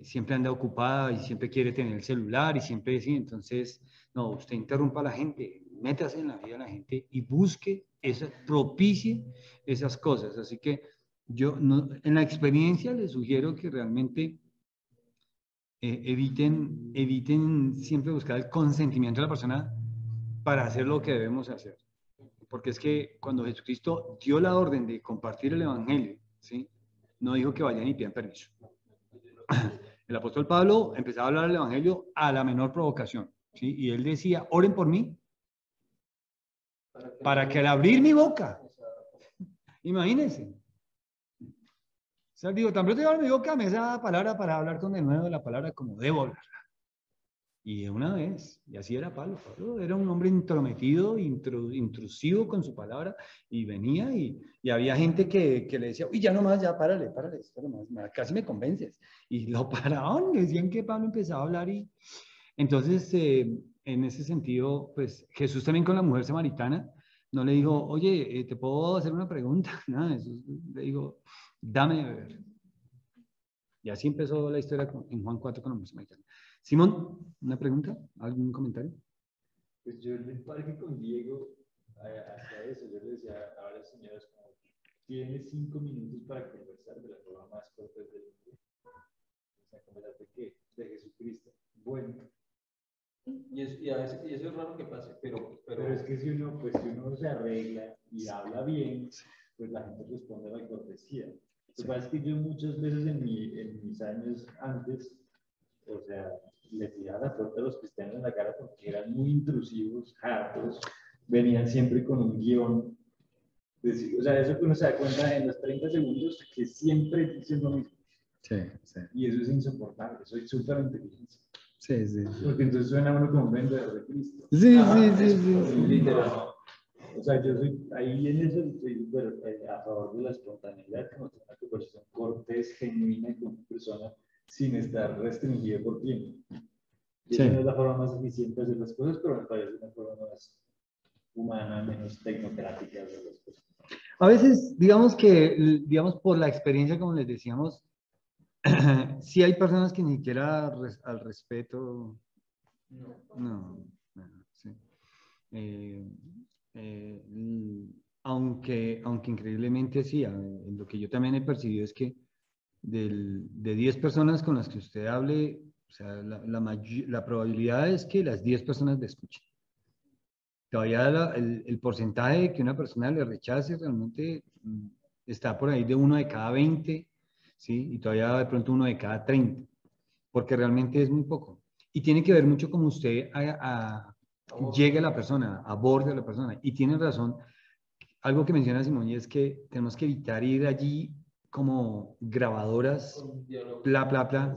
siempre anda ocupada y siempre quiere tener el celular y siempre sí. Entonces, no, usted interrumpa a la gente, métase en la vida de la gente y busque, propicie esas cosas. Así que yo, en la experiencia les sugiero que realmente eviten siempre buscar el consentimiento de la persona para hacer lo que debemos hacer. Porque es que cuando Jesucristo dio la orden de compartir el Evangelio, ¿sí? No dijo que vayan y pidan permiso. El apóstol Pablo empezaba a hablar del Evangelio a la menor provocación, ¿sí? Y él decía, oren por mí, para que al abrir mi boca, imagínense. O sea, digo, tan pronto abro mi boca me da palabra para hablar con de nuevo la palabra como debo hablarla. Y de una vez, y así era Pablo. Pablo era un hombre intrometido, intrusivo con su palabra, y venía y había gente que le decía, uy, ya nomás, ya párale, esto nomás, casi me convences. Y lo paraban, decían que Pablo empezaba a hablar y entonces, en ese sentido, pues Jesús también con la mujer samaritana, no le dijo, oye, ¿te puedo hacer una pregunta? Nada, Jesús le dijo, dame de beber. Y así empezó la historia en Juan 4 con la mujer samaritana. Simón, ¿una pregunta? ¿Algún comentario? Pues yo en el parque con Diego, hasta eso, yo le decía a las señoras como, tienes 5 minutos para conversar de la forma más corta del mundo. O sea, ¿conversar de qué? De Jesucristo. Bueno. Y a veces, y eso es raro que pase, pero es que si uno se arregla y habla bien, pues la gente responde a la cortesía. Lo que pasa es que yo muchas veces en mis años antes, o sea, le tiraba la torta a los cristianos en la cara porque eran muy intrusivos, hartos, venían siempre con un guión. O sea, eso que uno se da cuenta en los 30 segundos que siempre dicen lo mismo. Sí, sí. Y eso es insoportable, soy súper inteligente. Sí, sí. Porque entonces suena uno como un vendedor de Cristo. Sí, Sí, literal. O sea, yo soy, ahí en eso estoy súper a favor de la espontaneidad, como una conversación cortés, genuina con una persona, sin estar restringido por tiempo. Y esa no es la forma más eficiente de hacer las cosas, pero me parece una forma más humana, menos tecnocrática de hacer las cosas. A veces, digamos por la experiencia, como les decíamos, sí hay personas que ni siquiera al respeto, no, sí. Aunque increíblemente sí, lo que yo también he percibido es que de 10 personas con las que usted hable, o sea, la probabilidad es que las 10 personas le escuchen. Todavía el porcentaje de que una persona le rechace realmente está por ahí de 1 de cada 20, ¿sí? Y todavía de pronto 1 de cada 30, porque realmente es muy poco. Y tiene que ver mucho como usted llegue a la persona, aborde a la persona. Y tiene razón, algo que menciona Simón, y es que tenemos que evitar ir allí como grabadoras,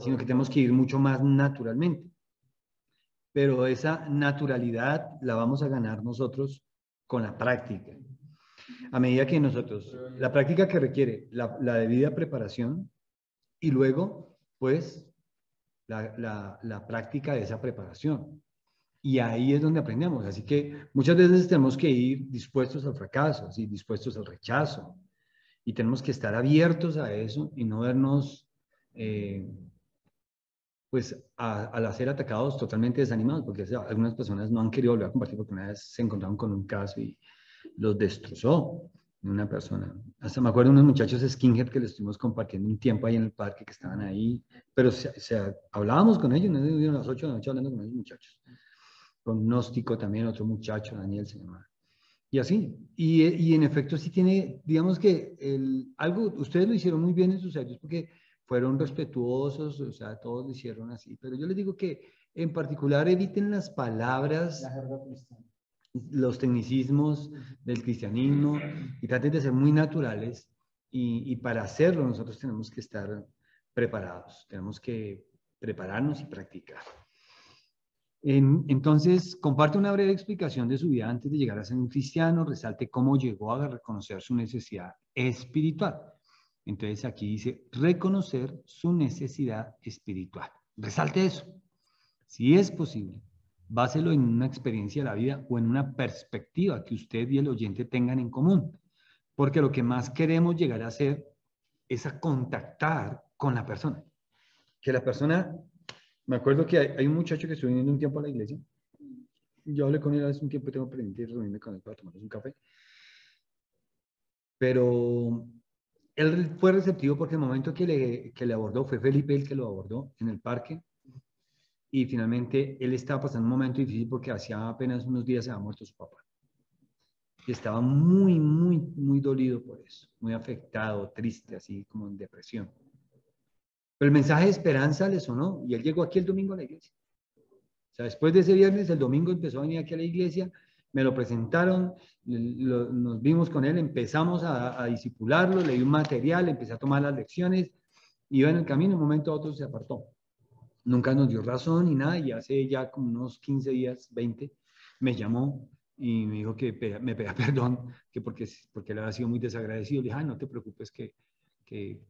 sino que tenemos que ir mucho más naturalmente. Pero esa naturalidad la vamos a ganar nosotros con la práctica. A medida que nosotros, la práctica que requiere la debida preparación y luego, pues, la práctica de esa preparación. Y ahí es donde aprendemos. Así que muchas veces tenemos que ir dispuestos al fracaso, ¿sí? Dispuestos al rechazo. Y tenemos que estar abiertos a eso y no vernos... pues al ser atacados totalmente desanimados, porque algunas personas no han querido volver a compartir porque una vez se encontraron con un caso y los destrozó una persona. Hasta me acuerdo de unos muchachos skinhead que les estuvimos compartiendo un tiempo ahí en el parque, que estaban ahí, pero hablábamos con ellos, nos dieron las 8 de la noche hablando con esos muchachos. Con Gnóstico también, otro muchacho, Daniel se llama. Y así, y en efecto sí tiene, digamos que algo, ustedes lo hicieron muy bien en sus años porque fueron respetuosos, o sea, todos lo hicieron así, pero yo les digo que en particular eviten las palabras, los tecnicismos del cristianismo y traten de ser muy naturales y para hacerlo nosotros tenemos que estar preparados, tenemos que prepararnos y practicar. Entonces, comparte una breve explicación de su vida antes de llegar a ser un cristiano, resalte cómo llegó a reconocer su necesidad espiritual. Entonces aquí dice, reconocer su necesidad espiritual. Resalte eso. Si es posible, báselo en una experiencia de la vida o en una perspectiva que usted y el oyente tengan en común. Porque lo que más queremos llegar a hacer es a contactar con la persona. Que la persona... Me acuerdo que hay un muchacho que estuvo viniendo un tiempo a la iglesia. Yo hablé con él hace un tiempo, tengo pendiente de reunirme con él para tomarnos un café. Pero él fue receptivo porque el momento que le abordó, fue Felipe el que lo abordó en el parque. Y finalmente él estaba pasando un momento difícil porque hacía apenas unos días se había muerto su papá. Y estaba muy, muy, muy dolido por eso. Muy afectado, triste, así como en depresión. Pero el mensaje de esperanza le sonó y él llegó aquí el domingo a la iglesia. O sea, después de ese viernes, el domingo empezó a venir aquí a la iglesia Me lo presentaron, nos vimos con él, empezamos a discipularlo, leí un material, empecé a tomar las lecciones, iba en el camino, un momento a otro se apartó. Nunca nos dio razón ni nada, y hace ya como unos 15 días, 20, me llamó y me dijo que me pedía perdón, que porque le había sido muy desagradecido. Le dije, no te preocupes, que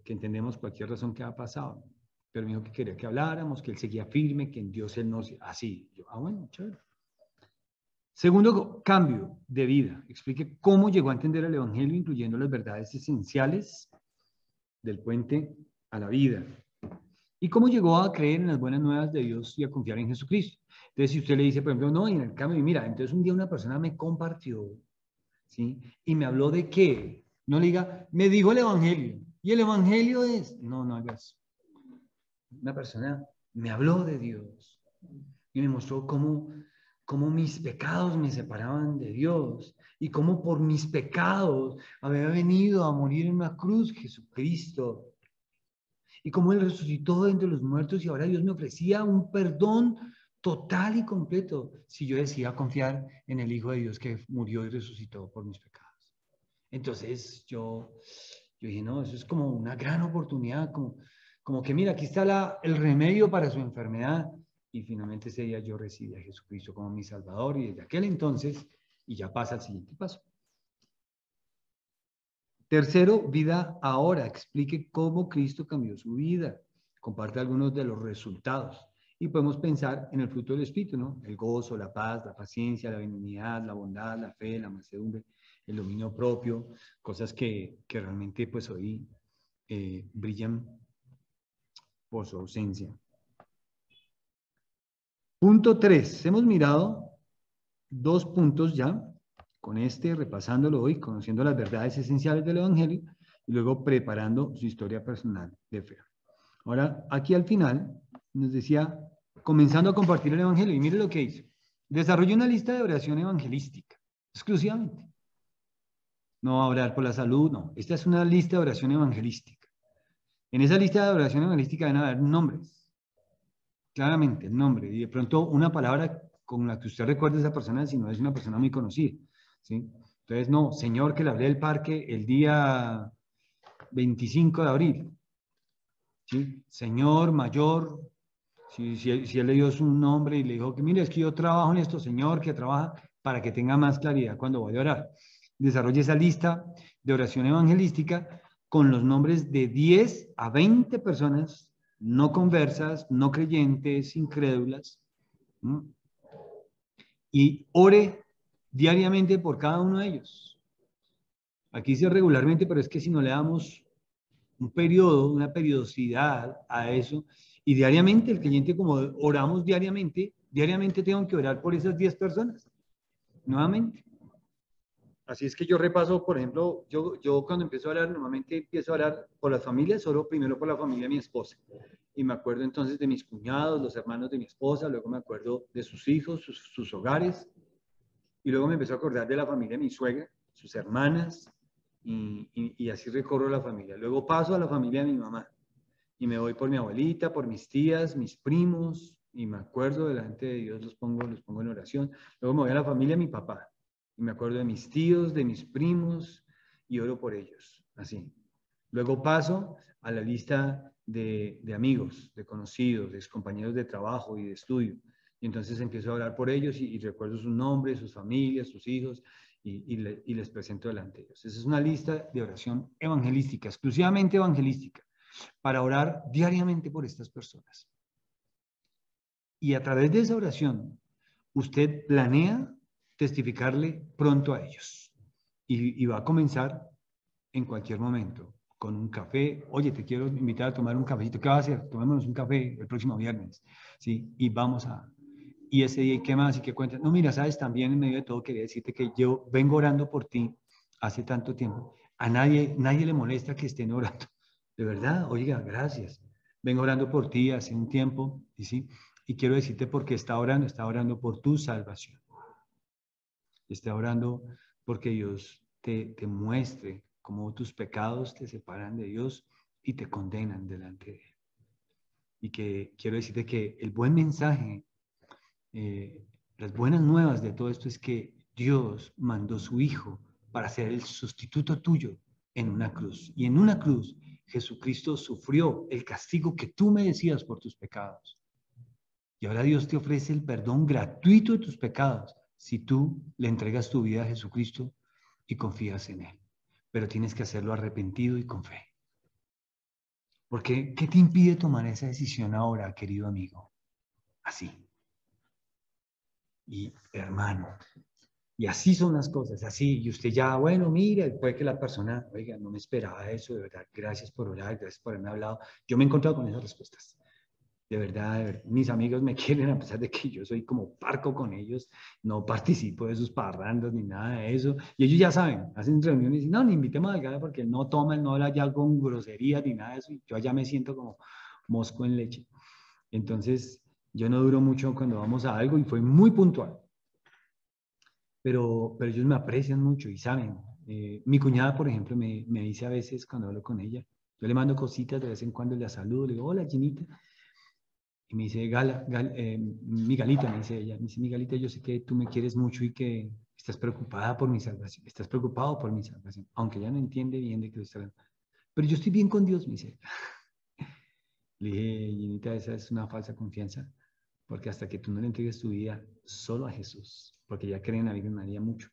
entendemos cualquier razón que ha pasado. Pero me dijo que quería que habláramos, que él seguía firme, que en Dios él no... Así. Yo, bueno, chévere. Segundo cambio de vida. Explique cómo llegó a entender el Evangelio, incluyendo las verdades esenciales del puente a la vida. Y cómo llegó a creer en las buenas nuevas de Dios y a confiar en Jesucristo. Entonces, si usted le dice, por ejemplo, no, y en el cambio, mira, entonces un día una persona me compartió, ¿sí? Y me habló de qué. No le diga, me dijo el Evangelio. Y el Evangelio es, no hagas. Una persona me habló de Dios y me mostró cómo mis pecados me separaban de Dios y cómo por mis pecados había venido a morir en una cruz Jesucristo. Y cómo Él resucitó de entre los muertos y ahora Dios me ofrecía un perdón total y completo si yo decidía confiar en el Hijo de Dios que murió y resucitó por mis pecados. Entonces yo dije, no, eso es como una gran oportunidad, como que mira, aquí está el remedio para su enfermedad. Y finalmente ese día yo recibí a Jesucristo como mi Salvador, y desde aquel entonces, y ya pasa al siguiente paso. Tercero, vida ahora. Explique cómo Cristo cambió su vida. Comparte algunos de los resultados. Y podemos pensar en el fruto del Espíritu, ¿no? El gozo, la paz, la paciencia, la benignidad, la bondad, la fe, la mansedumbre, el dominio propio, cosas que realmente pues hoy brillan por su ausencia. Punto 3. Hemos mirado 2 puntos ya, con repasándolo hoy, conociendo las verdades esenciales del Evangelio y luego preparando su historia personal de fe. Ahora, aquí al final nos decía, comenzando a compartir el Evangelio, y mire lo que hizo. Desarrolló una lista de oración evangelística, exclusivamente. No va a orar por la salud, no. Esta es una lista de oración evangelística. En esa lista de oración evangelística van a haber nombres, claramente el nombre, y de pronto una palabra con la que usted recuerde a esa persona si no es una persona muy conocida, ¿sí? Entonces, no, Señor, que le hablé del parque el día 25 de abril, ¿sí? Señor mayor, si él le dio su nombre y le dijo que, mire, es que yo trabajo en esto, Señor, que trabaja, para que tenga más claridad cuando vaya a orar. Desarrolle esa lista de oración evangelística con los nombres de 10 a 20 personas no conversas, no creyentes, incrédulas, ¿no? Y ore diariamente por cada uno de ellos. Aquí dice regularmente, pero es que si no le damos un periodo, una periodicidad a eso, y diariamente el creyente, como oramos diariamente tengo que orar por esas 10 personas, nuevamente. Así es que yo repaso, por ejemplo, yo cuando empiezo a orar, normalmente empiezo a orar por las familias, oro primero por la familia de mi esposa. Y me acuerdo entonces de mis cuñados, los hermanos de mi esposa, luego me acuerdo de sus hijos, sus hogares, y luego me empezó a acordar de la familia de mi suegra, sus hermanas, y así recorro la familia. Luego paso a la familia de mi mamá, y me voy por mi abuelita, por mis tías, mis primos, y me acuerdo delante de Dios, los pongo en oración. Luego me voy a la familia de mi papá, y me acuerdo de mis tíos, de mis primos, y oro por ellos, así. Luego paso a la lista de amigos, de conocidos, de compañeros de trabajo y de estudio. Y entonces empiezo a orar por ellos y recuerdo sus nombres, sus familias, sus hijos, y les presento delante de ellos. Esa es una lista de oración evangelística, exclusivamente evangelística, para orar diariamente por estas personas. Y a través de esa oración, usted planea testificarle pronto a ellos. Y va a comenzar en cualquier momento, con un café. Oye, te quiero invitar a tomar un cafecito. ¿Qué va a hacer? Tomémonos un café el próximo viernes, ¿sí? Y vamos a... Y ese día, ¿qué más? ¿Y qué cuentas? No, mira, sabes, también en medio de todo quería decirte que yo vengo orando por ti hace tanto tiempo. A nadie le molesta que estén orando. De verdad, oiga, gracias. Vengo orando por ti hace un tiempo, ¿y sí? Y quiero decirte por qué está orando por tu salvación. Está orando porque Dios te muestre cómo tus pecados te separan de Dios y te condenan delante de Él. Y que quiero decirte que el buen mensaje, las buenas nuevas de todo esto es que Dios mandó su Hijo para ser el sustituto tuyo en una cruz. Y en una cruz Jesucristo sufrió el castigo que tú merecías por tus pecados. Y ahora Dios te ofrece el perdón gratuito de tus pecados si tú le entregas tu vida a Jesucristo y confías en Él. Pero tienes que hacerlo arrepentido y con fe. Porque, ¿qué te impide tomar esa decisión ahora, querido amigo? Así. Y hermano, y así son las cosas, así. Y usted ya, bueno, mire, puede que la persona, oiga, no me esperaba eso, de verdad, gracias por orar, gracias por haberme hablado. Yo me he encontrado con esas respuestas. De verdad, mis amigos me quieren a pesar de que yo soy como parco con ellos, no participo de sus parrandas ni nada de eso. Y ellos ya saben, hacen reuniones y dicen, no, ni invitemos al Gala porque él no toma, él no habla ya con groserías ni nada de eso. Y yo allá me siento como mosco en leche. Entonces, yo no duro mucho cuando vamos a algo y fue muy puntual. Pero ellos me aprecian mucho y saben. Mi cuñada, por ejemplo, me dice a veces cuando hablo con ella, yo le mando cositas de vez en cuando, le saludo, le digo, hola, Ginita. Y me dice, mi Galita, me dice ella, me dice, mi Galita, yo sé que tú me quieres mucho y que estás preocupada por mi salvación, estás preocupado por mi salvación, aunque ella no entiende bien de qué lo está hablando. Pero yo estoy bien con Dios, me dice. Le dije, Ginita, esa es una falsa confianza, porque hasta que tú no le entregues tu vida solo a Jesús, porque ya creen en la Virgen María mucho,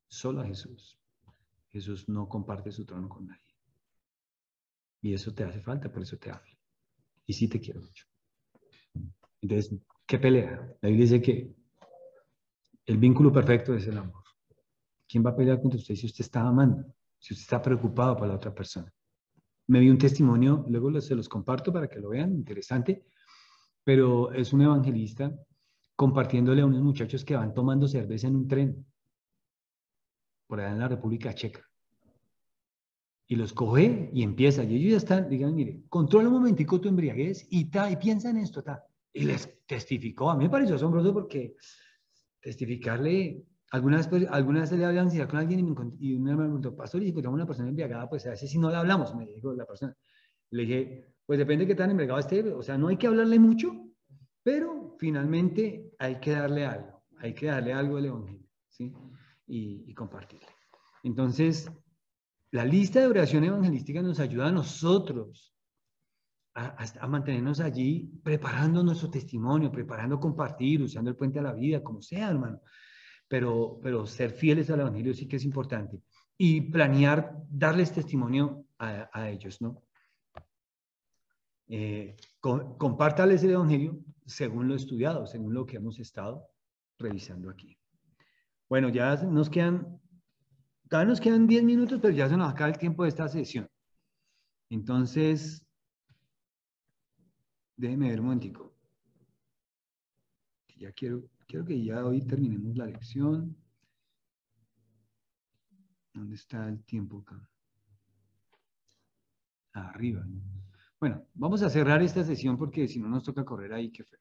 solo a Jesús, Jesús no comparte su trono con nadie. Y eso te hace falta, por eso te hablo. Y sí te quiero mucho. Entonces, ¿qué pelea? La Biblia dice que el vínculo perfecto es el amor. ¿Quién va a pelear contra usted si usted está amando? Si usted está preocupado por la otra persona. Me vi un testimonio, luego se los comparto para que lo vean, interesante, pero es un evangelista compartiéndole a unos muchachos que van tomando cerveza en un tren, por allá en la República Checa. Y los coge y empieza, y ellos ya están, digan, mire, controla un momentico tu embriaguez y piensa en esto, y les testificó. A mí me pareció asombroso porque testificarle, algunas veces le hablan con alguien y un hermano me preguntó, pastor, y si encontramos una persona embriagada, pues a veces si no le hablamos, me dijo la persona. Le dije, pues depende de qué tan embriagado esté, o sea, no hay que hablarle mucho, pero finalmente hay que darle algo del evangelio, ¿sí? Y compartirle. Entonces, la lista de oración evangelística nos ayuda a nosotros a mantenernos allí, preparando nuestro testimonio, preparando compartir, usando el puente a la vida, como sea, hermano. Pero ser fieles al evangelio sí que es importante. Y planear darles testimonio a ellos, ¿no? Compártales el evangelio según lo estudiado, según lo que hemos estado revisando aquí. Bueno, ya todavía nos quedan 10 minutos, pero ya se nos acaba el tiempo de esta sesión. Entonces, déjeme ver un momentico. Ya quiero que ya hoy terminemos la lección. ¿Dónde está el tiempo acá? Arriba, ¿no? Bueno, vamos a cerrar esta sesión porque si no nos toca correr ahí, qué feo.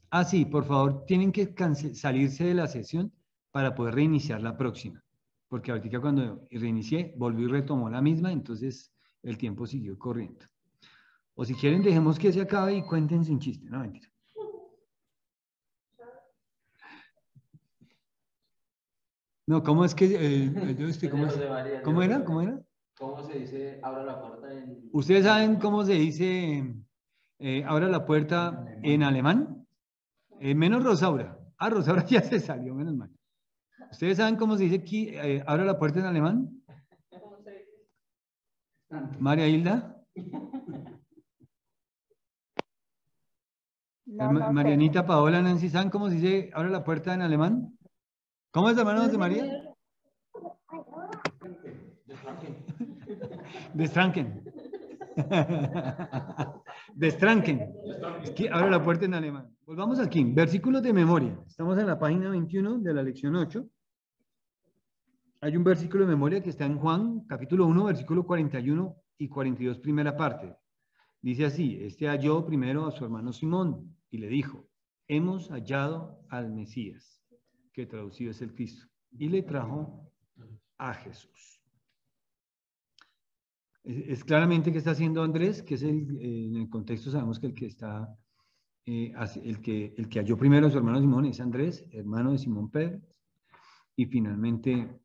Ah, sí, por favor, tienen que salirse de la sesión para poder reiniciar la próxima. Porque ahorita cuando reinicié, volví y retomó la misma, entonces el tiempo siguió corriendo. O si quieren, dejemos que se acabe y cuéntense un chiste, no mentira. No, ¿cómo es que ¿Cómo era? ¿Cómo se dice abra la puerta en... ¿Ustedes saben cómo se dice abra la puerta en alemán? Menos Rosaura. Ah, Rosaura ya se salió, menos mal. ¿Ustedes saben cómo se dice aquí abra la puerta en alemán? ¿Cómo se dice? María Hilda. No, no sé. Marianita, Paola, Nancy, ¿saben cómo se dice abre la puerta en alemán? ¿Cómo es, hermano de María? Destranken. Destranken. Es que abre la puerta en alemán. Volvamos aquí. Versículos de memoria. Estamos en la página 21 de la lección 8. Hay un versículo de memoria que está en Juan, capítulo 1, versículo 41 y 42, primera parte. Dice así, halló primero a su hermano Simón y le dijo, hemos hallado al Mesías, que traducido es el Cristo, y le trajo a Jesús. Es claramente que está haciendo Andrés, que es en el contexto sabemos que el que está, el que halló primero a su hermano Simón es Andrés, hermano de Simón Pedro. y finalmente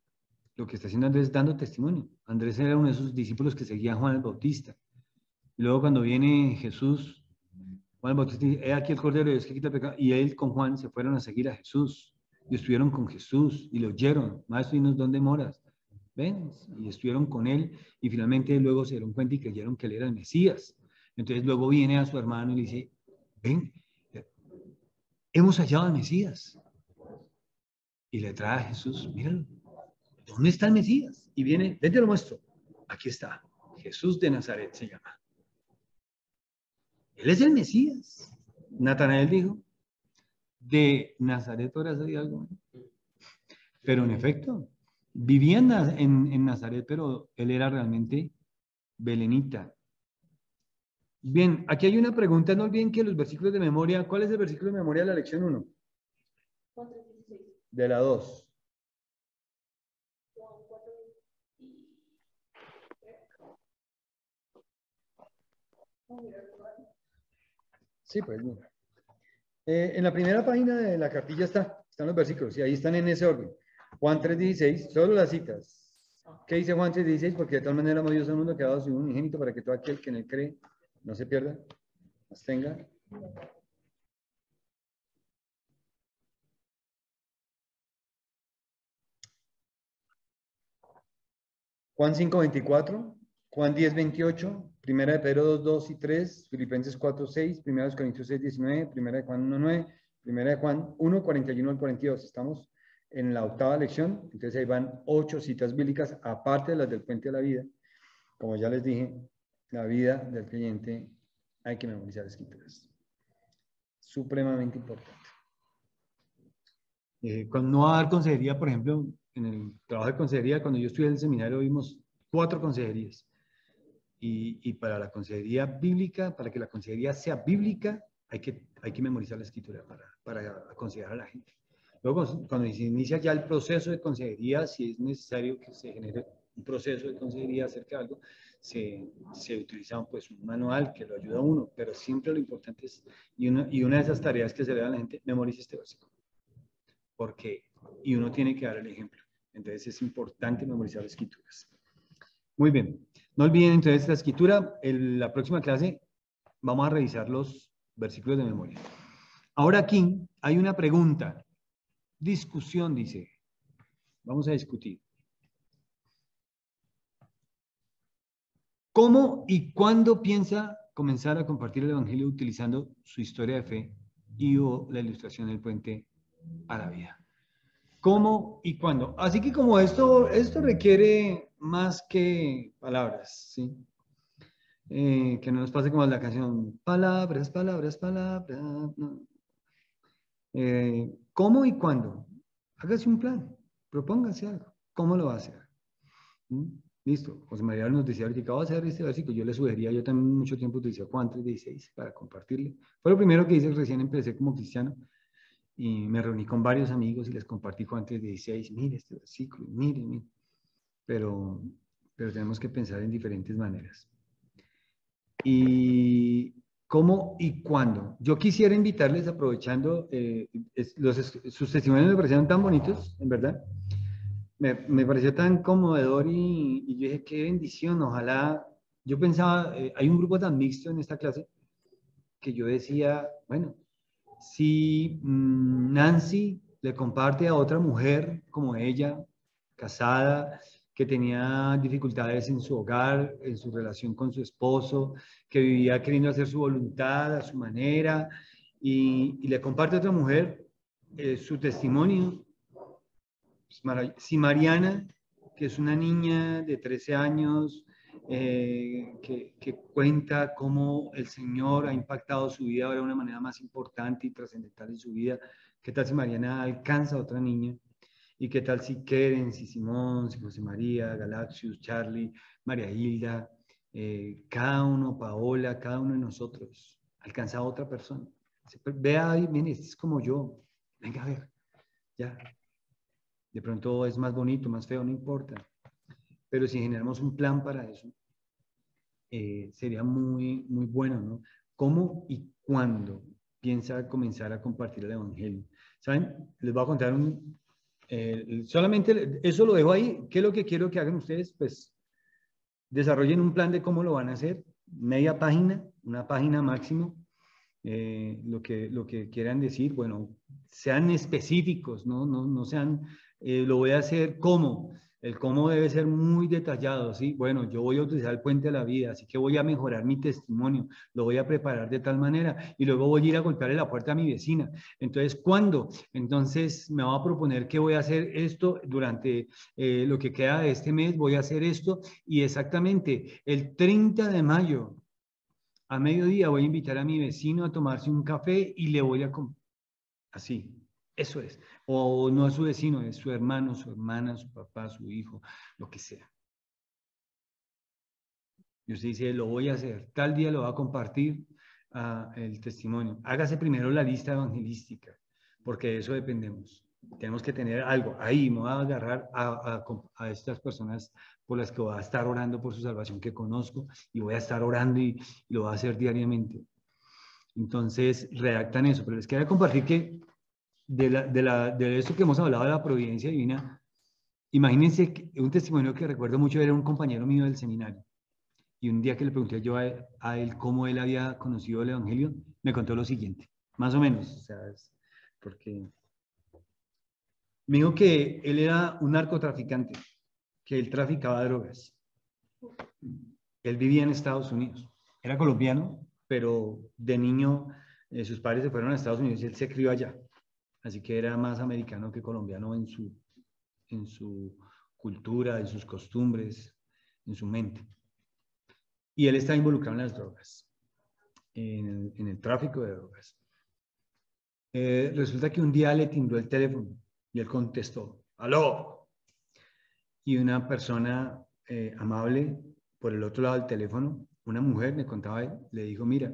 lo que está haciendo Andrés es dando testimonio. Andrés era uno de esos discípulos que seguía a Juan el Bautista. Y luego cuando viene Jesús, Juan el Bautista dice, he aquí el Cordero de Dios que quita el pecado. Y él con Juan se fueron a seguir a Jesús. Y estuvieron con Jesús y lo oyeron. Maestro, dinos dónde moras. ¿Ven? Y estuvieron con él y finalmente luego se dieron cuenta y creyeron que él era el Mesías. Entonces luego viene a su hermano y le dice, ven, hemos hallado al Mesías. Y le trae a Jesús, míralo, ¿dónde está el Mesías? Y viene, ven te lo muestro. Aquí está, Jesús de Nazaret se llama. Él es el Mesías. Natanael dijo, de Nazaret podrá salir algo. Pero en efecto, vivía en Nazaret, pero él era realmente belenita. Bien, aquí hay una pregunta, no olviden que los versículos de memoria, ¿cuál es el versículo de memoria de la lección 1? De la 2. Sí, pues mira. En la primera página de la cartilla están los versículos y ahí están en ese orden. Juan 3:16, solo las citas. ¿Qué dice Juan 3:16? Porque de tal manera amó Dios al mundo que ha dado su unigénito para que todo aquel que en él cree no se pierda, mas tenga. Juan 5:24, Juan 10:28, Primera de Pedro 2:2 y 3, Filipenses 4:6, Primera de Corintios 6:19, Primera de Juan 1:9, Primera de Juan 1:41 al 42. Estamos en la octava lección, entonces ahí van 8 citas bíblicas, aparte de las del Puente de la Vida. Como ya les dije, la vida del creyente hay que memorizar escrituras. Supremamente importante. Cuando no va a dar consejería, por ejemplo, en el trabajo de consejería, cuando yo estudié en el seminario vimos 4 consejerías. Y para la consejería bíblica, para que la consejería sea bíblica, hay que memorizar la escritura para aconsejar a la gente. Luego, cuando se inicia ya el proceso de consejería, si es necesario que se genere un proceso de consejería acerca de algo, se utiliza pues un manual que lo ayuda a uno, pero siempre lo importante es, y una de esas tareas que se le da a la gente, memorice este versículo. Y uno tiene que dar el ejemplo. Entonces es importante memorizar las escrituras. Muy bien. No olviden entonces la escritura. En la próxima clase vamos a revisar los versículos de memoria. Ahora aquí hay una pregunta. Discusión, dice. Vamos a discutir. ¿Cómo y cuándo piensa comenzar a compartir el Evangelio utilizando su historia de fe y o la ilustración del puente a la vida? ¿Cómo y cuándo? Así que como esto requiere más que palabras, ¿sí? Que no nos pase como la canción, palabras, palabras, palabras. No. ¿Cómo y cuándo? Hágase un plan, propóngase algo. ¿Cómo lo va a hacer? Listo. José María nos decía ahorita, voy a hacer este versículo. Yo le sugería, yo también mucho tiempo utilicé Juan 3:16 para compartirle. Fue lo primero que hice, recién empecé como cristiano. Y me reuní con varios amigos y les compartí Juan 3:16. Mire este versículo, mire. Pero tenemos que pensar en diferentes maneras. Y cómo y cuándo. Yo quisiera invitarles, aprovechando, sus testimonios me parecieron tan bonitos, en verdad. Me pareció tan conmovedor y yo dije, qué bendición, ojalá. Yo pensaba, hay un grupo tan mixto en esta clase que yo decía, bueno, si Nancy le comparte a otra mujer como ella, casada, que tenía dificultades en su hogar, en su relación con su esposo, que vivía queriendo hacer su voluntad a su manera, y le comparte a otra mujer su testimonio. Si Mariana, que es una niña de 13 años, que cuenta cómo el Señor ha impactado su vida ahora de una manera más importante y trascendental en su vida, ¿qué tal si Mariana alcanza a otra niña? ¿Y qué tal si Keren, si Simón, si José María, Galaxius, Charlie, María Hilda, cada uno, Paola, cada uno de nosotros alcanza a otra persona? Vea ahí, mire, este es como yo, venga a ver, ya. De pronto es más bonito, más feo, no importa. Pero si generamos un plan para eso, sería muy, muy bueno, ¿no? ¿Cómo y cuándo piensa comenzar a compartir el Evangelio? ¿Saben? Les voy a contar Solamente eso lo dejo ahí. ¿Qué es lo que quiero que hagan ustedes? Pues desarrollen un plan de cómo lo van a hacer. Media página, una página máximo. Lo que quieran decir, bueno, sean específicos, no sean, lo voy a hacer como. El cómo debe ser muy detallado, ¿sí? Bueno, yo voy a utilizar el puente de la vida, así que voy a mejorar mi testimonio, lo voy a preparar de tal manera y luego voy a ir a golpearle la puerta a mi vecina. Entonces, ¿cuándo? Entonces, me va a proponer que voy a hacer esto durante lo que queda de este mes, voy a hacer esto y exactamente el 30 de mayo a mediodía voy a invitar a mi vecino a tomarse un café y le voy a... Así. Eso es. O no es su vecino, es su hermano, su hermana, su papá, su hijo, lo que sea. Y usted dice, lo voy a hacer. Tal día lo va a compartir el testimonio. Hágase primero la lista evangelística, porque de eso dependemos. Tenemos que tener algo. Ahí me voy a agarrar a estas personas por las que voy a estar orando por su salvación que conozco y voy a estar orando y lo voy a hacer diariamente. Entonces, redactan eso. Pero les quería compartir que de esto que hemos hablado de la providencia divina, imagínense que un testimonio que recuerdo mucho era un compañero mío del seminario. Y un día que le pregunté yo a él cómo él había conocido el Evangelio, me contó lo siguiente, más o menos, o sea, porque me dijo que él era un narcotraficante, que él traficaba drogas. Él vivía en Estados Unidos, era colombiano, pero de niño sus padres se fueron a Estados Unidos y él se crió allá. Así que era más americano que colombiano en su cultura, en sus costumbres, en su mente. Y él está involucrado en las drogas, en el tráfico de drogas. Resulta que un día le timbró el teléfono y él contestó, ¡aló! Y una persona amable por el otro lado del teléfono, una mujer, me contaba él, le dijo, mira,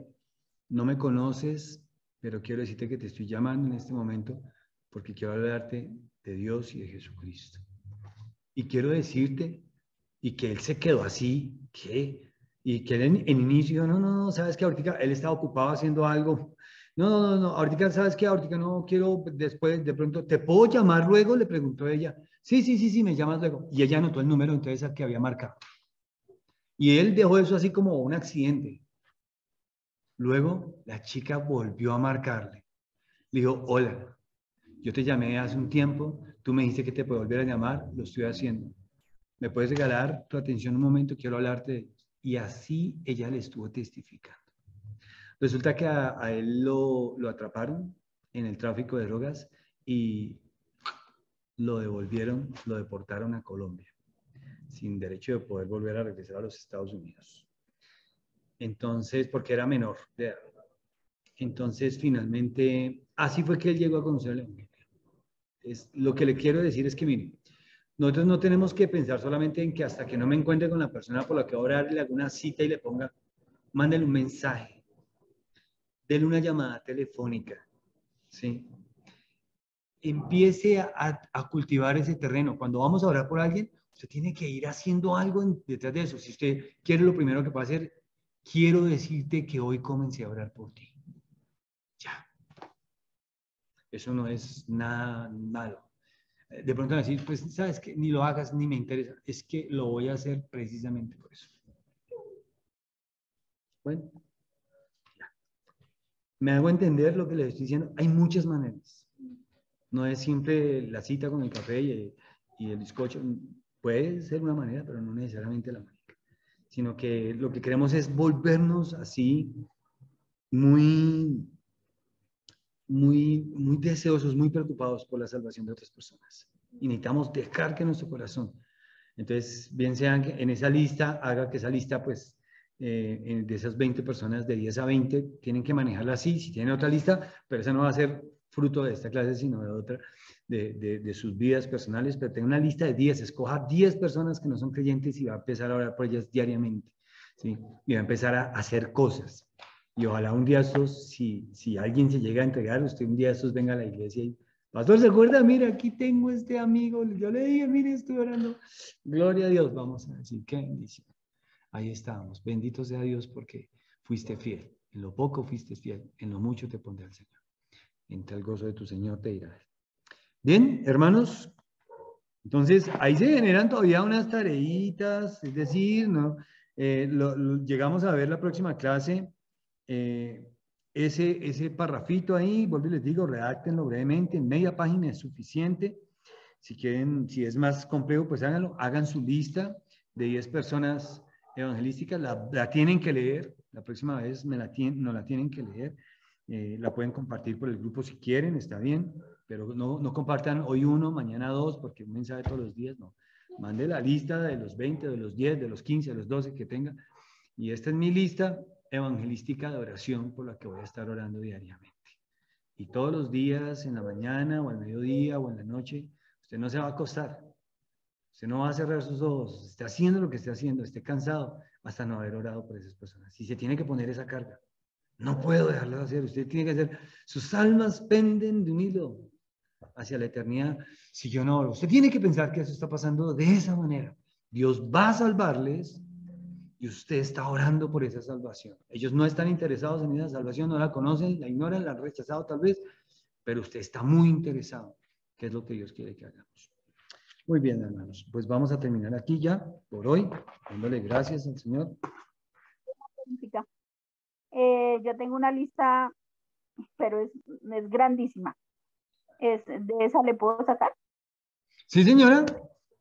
no me conoces, pero quiero decirte que te estoy llamando en este momento porque quiero hablarte de Dios y de Jesucristo. Y quiero decirte, y que él se quedó así, ¿qué? Y que él en inicio, no, sabes que ahorita él estaba ocupado haciendo algo. No, ahorita, ¿sabes qué? Ahorita no quiero, después, de pronto, ¿te puedo llamar luego? Le preguntó ella. Sí, me llamas luego. Y ella anotó el número entonces al que había marcado. Y él dejó eso así como un accidente. Luego, la chica volvió a marcarle. Le dijo, hola, yo te llamé hace un tiempo, tú me dijiste que te puedo volver a llamar, lo estoy haciendo. ¿Me puedes regalar tu atención un momento? Quiero hablarte de ellos. Y así ella le estuvo testificando. Resulta que a él lo atraparon en el tráfico de drogas y lo devolvieron, lo deportaron a Colombia, sin derecho de poder volver a regresar a los Estados Unidos. Entonces, porque era menor de edad. Entonces, finalmente, así fue que él llegó a conocer el Evangelio. Lo que le quiero decir es que, miren, nosotros no tenemos que pensar solamente en que hasta que no me encuentre con la persona por la que voy a orar, le haga una cita y le ponga, mándale un mensaje, déle una llamada telefónica, ¿sí? Empiece a cultivar ese terreno. Cuando vamos a orar por alguien, usted tiene que ir haciendo algo detrás de eso. Si usted quiere, lo primero que puede hacer, quiero decirte que hoy comencé a orar por ti. Ya. Eso no es nada malo. De pronto decir, pues, sabes que ni lo hagas ni me interesa. Es que lo voy a hacer precisamente por eso. Bueno, ya. Me hago entender lo que les estoy diciendo. Hay muchas maneras. No es siempre la cita con el café y el bizcocho. Puede ser una manera, pero no necesariamente la manera. Sino que lo que queremos es volvernos así muy deseosos, muy preocupados por la salvación de otras personas. Y necesitamos dejar que nuestro corazón, entonces, bien sea en esa lista, haga que esa lista, pues, de esas 20 personas, de 10 a 20, tienen que manejarla así. Si tienen otra lista, pero esa no va a ser fruto de esta clase, sino de otra, de sus vidas personales, pero tenga una lista de 10, escoja 10 personas que no son creyentes y va a empezar a orar por ellas diariamente, ¿sí? Y va a empezar a hacer cosas. Y ojalá un día estos, si alguien se llega a entregar, usted un día estos venga a la iglesia y, pastor, ¿se acuerda? Mira, aquí tengo este amigo, yo le dije, mire, estoy orando. Gloria a Dios, vamos a decir, qué bendición. Ahí estábamos, bendito sea Dios porque fuiste fiel. En lo poco fuiste fiel, en lo mucho te pondré al Señor. Entre el gozo de tu Señor te irá. Bien, hermanos, Entonces, ahí se generan todavía unas tareitas, es decir, ¿no? Llegamos a ver la próxima clase, ese parrafito ahí, vuelvo y les digo, redáctenlo brevemente, en media página es suficiente. Si quieren, si es más complejo, pues háganlo, hagan su lista de 10 personas evangelísticas, la tienen que leer, la próxima vez no la tienen que leer, la pueden compartir por el grupo si quieren, está bien, pero no compartan hoy uno, mañana dos, porque un mensaje todos los días, no. Mande la lista de los 20, de los 10, de los 15, de los 12 que tenga, y esta es mi lista evangelística de oración por la que voy a estar orando diariamente. Y todos los días, en la mañana o al mediodía o en la noche, usted no se va a acostar. Usted no va a cerrar sus ojos. Esté haciendo lo que esté haciendo, esté cansado, hasta no haber orado por esas personas. Y se tiene que poner esa carga. No puedo dejarlo de hacer. Usted tiene que hacer. Sus almas penden de un hilo hacia la eternidad si yo no oro. Usted tiene que pensar que eso está pasando de esa manera. Dios va a salvarles y usted está orando por esa salvación. Ellos no están interesados en esa salvación, no la conocen, la ignoran, la han rechazado tal vez, pero usted está muy interesado, que es lo que Dios quiere que hagamos. Muy bien, hermanos, pues vamos a terminar aquí ya por hoy, dándole gracias al Señor. Yo tengo una lista, pero es grandísima. ¿De esa le puedo sacar? Sí, señora.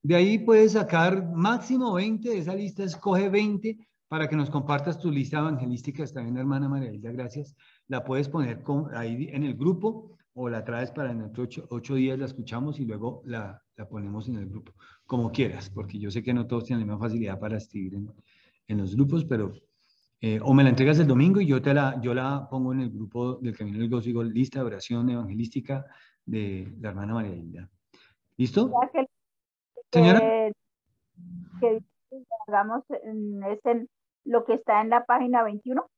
De ahí puedes sacar máximo 20, de esa lista escoge 20 para que nos compartas tu lista evangelística. Está bien, hermana María Hilda, gracias. La puedes poner ahí en el grupo o la traes para dentro de 8 días, la escuchamos y luego la ponemos en el grupo, como quieras, porque yo sé que no todos tienen la misma facilidad para escribir en los grupos, pero o me la entregas el domingo y yo la pongo en el grupo del Camino del Gozo, digo, lista de oración evangelística de la hermana María Hilda. ¿Listo? Señora. Que hagamos lo que está en la página 21.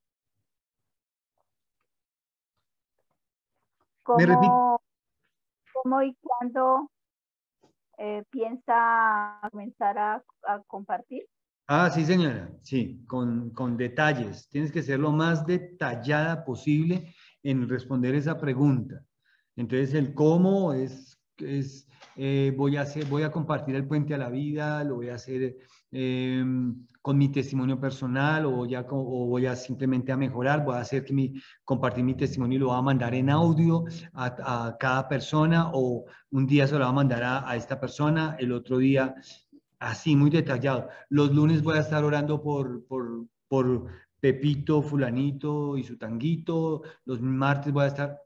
¿Cómo y cuándo piensa comenzar a compartir? Ah, sí, señora, sí, con detalles. Tienes que ser lo más detallada posible en responder esa pregunta. Entonces, el cómo voy a compartir el puente a la vida, lo voy a hacer con mi testimonio personal o voy a simplemente a mejorar, voy a hacer compartir mi testimonio y lo voy a mandar en audio a cada persona, o un día se lo voy a mandar a esta persona, el otro día... Así, muy detallado. Los lunes voy a estar orando por Pepito, fulanito y su tanguito. Los martes voy a estar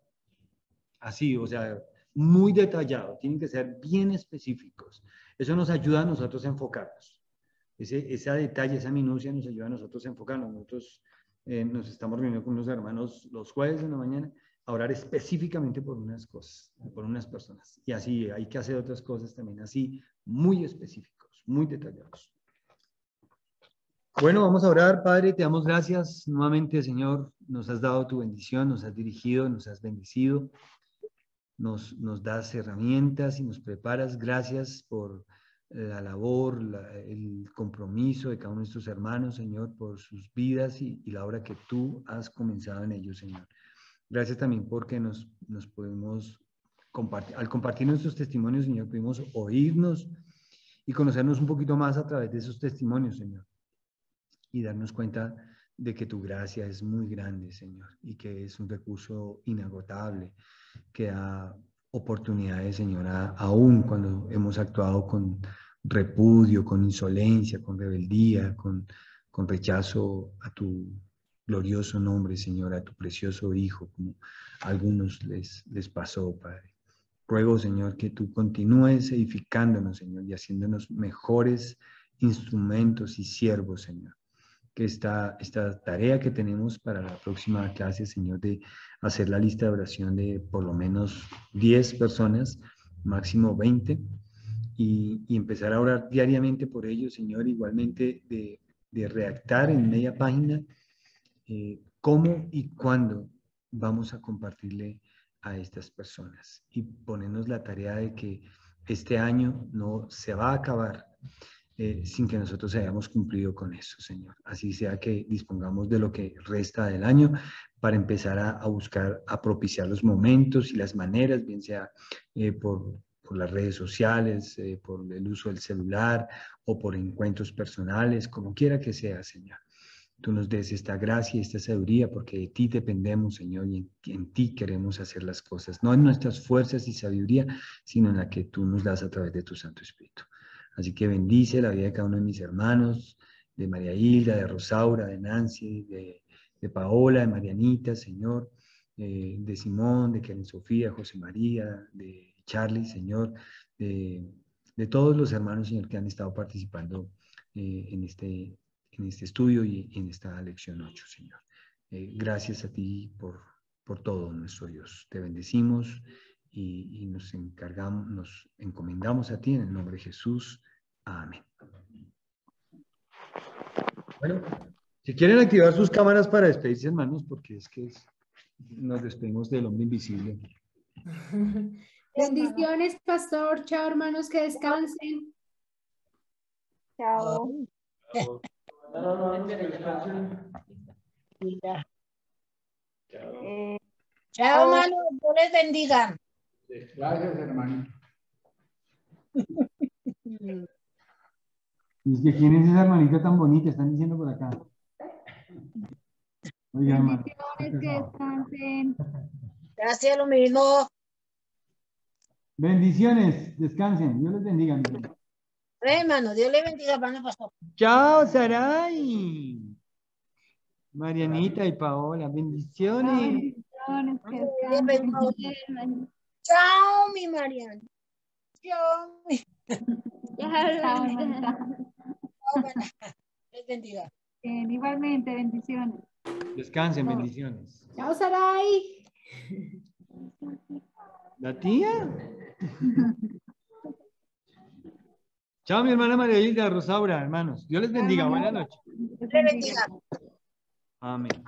así, o sea, muy detallado. Tienen que ser bien específicos. Eso nos ayuda a nosotros a enfocarnos. Ese detalle, esa minucia nos ayuda a nosotros a enfocarnos. Nosotros nos estamos reuniendo con unos hermanos los jueves en la mañana a orar específicamente por unas cosas, por unas personas. Y así hay que hacer otras cosas también, así, muy específicos, muy detallados. Bueno, vamos a orar. Padre, te damos gracias nuevamente, Señor. Nos has dado tu bendición, nos has dirigido, nos has bendecido. Nos das herramientas y nos preparas. Gracias por la labor, el compromiso de cada uno de estos hermanos, Señor, por sus vidas y la obra que tú has comenzado en ellos, Señor. Gracias también porque nos podemos compartir. Al compartir nuestros testimonios, Señor, pudimos oírnos y conocernos un poquito más a través de esos testimonios, Señor. Y darnos cuenta de que tu gracia es muy grande, Señor, y que es un recurso inagotable, que da oportunidades, Señor, aún cuando hemos actuado con repudio, con insolencia, con rebeldía, con rechazo a tu glorioso nombre, Señor, a tu precioso Hijo, como a algunos les pasó, Padre. Ruego, Señor, que tú continúes edificándonos, Señor, y haciéndonos mejores instrumentos y siervos, Señor. Que esta tarea que tenemos para la próxima clase, Señor, de hacer la lista de oración de por lo menos 10 personas, máximo 20, y empezar a orar diariamente por ellos, Señor, igualmente de redactar en media página cómo y cuándo vamos a compartirle a estas personas y ponernos la tarea de que este año no se va a acabar sin que nosotros hayamos cumplido con eso, Señor. Así sea que dispongamos de lo que resta del año para empezar a buscar, a propiciar los momentos y las maneras, bien sea por por las redes sociales, por el uso del celular o por encuentros personales, como quiera que sea, Señor. Tú nos des esta gracia y esta sabiduría porque de ti dependemos, Señor, y en ti queremos hacer las cosas, no en nuestras fuerzas y sabiduría, sino en la que tú nos das a través de tu Santo Espíritu. Así que bendice la vida de cada uno de mis hermanos, de María Hilda, de Rosaura, de Nancy, de Paola, de Marianita, Señor, de Simón, de Karen Sofía, José María, de Charlie, Señor, de todos los hermanos, Señor, que han estado participando en este estudio y en esta lección 8, Señor. Gracias a ti por todo, nuestro Dios. Te bendecimos y nos encomendamos a ti en el nombre de Jesús. Amén. Bueno, si quieren activar sus cámaras para despedirse, hermanos, porque es que nos despedimos del hombre invisible. Bendiciones, pastor. Chao, hermanos, que descansen. Chao. Mira. Eh, Chao, hermano. Dios les bendiga. Gracias, hermano. Es que ¿quién es esa hermanita tan bonita? Están diciendo por acá. Oiga, hermano. Bendiciones, que descansen. Gracias, lo mismo. Bendiciones, descansen. Dios les bendiga, mi hermano. Hermano, Dios le bendiga, hermano pastor. Chao, Saray. Marianita y Paola, bendiciones. Bendiciones, que Dios les descansen. bendiga. Chao, mi Mariana. Chao. Chao, hermanita. Chao, les bendiga. Igualmente, bendiciones. Descansen, bendiciones. Chao, Saray. ¿La tía? Chao, mi hermana María Hilda, Rosaura, hermanos. Dios les bendiga. Buenas noches. Dios les bendiga. Amén.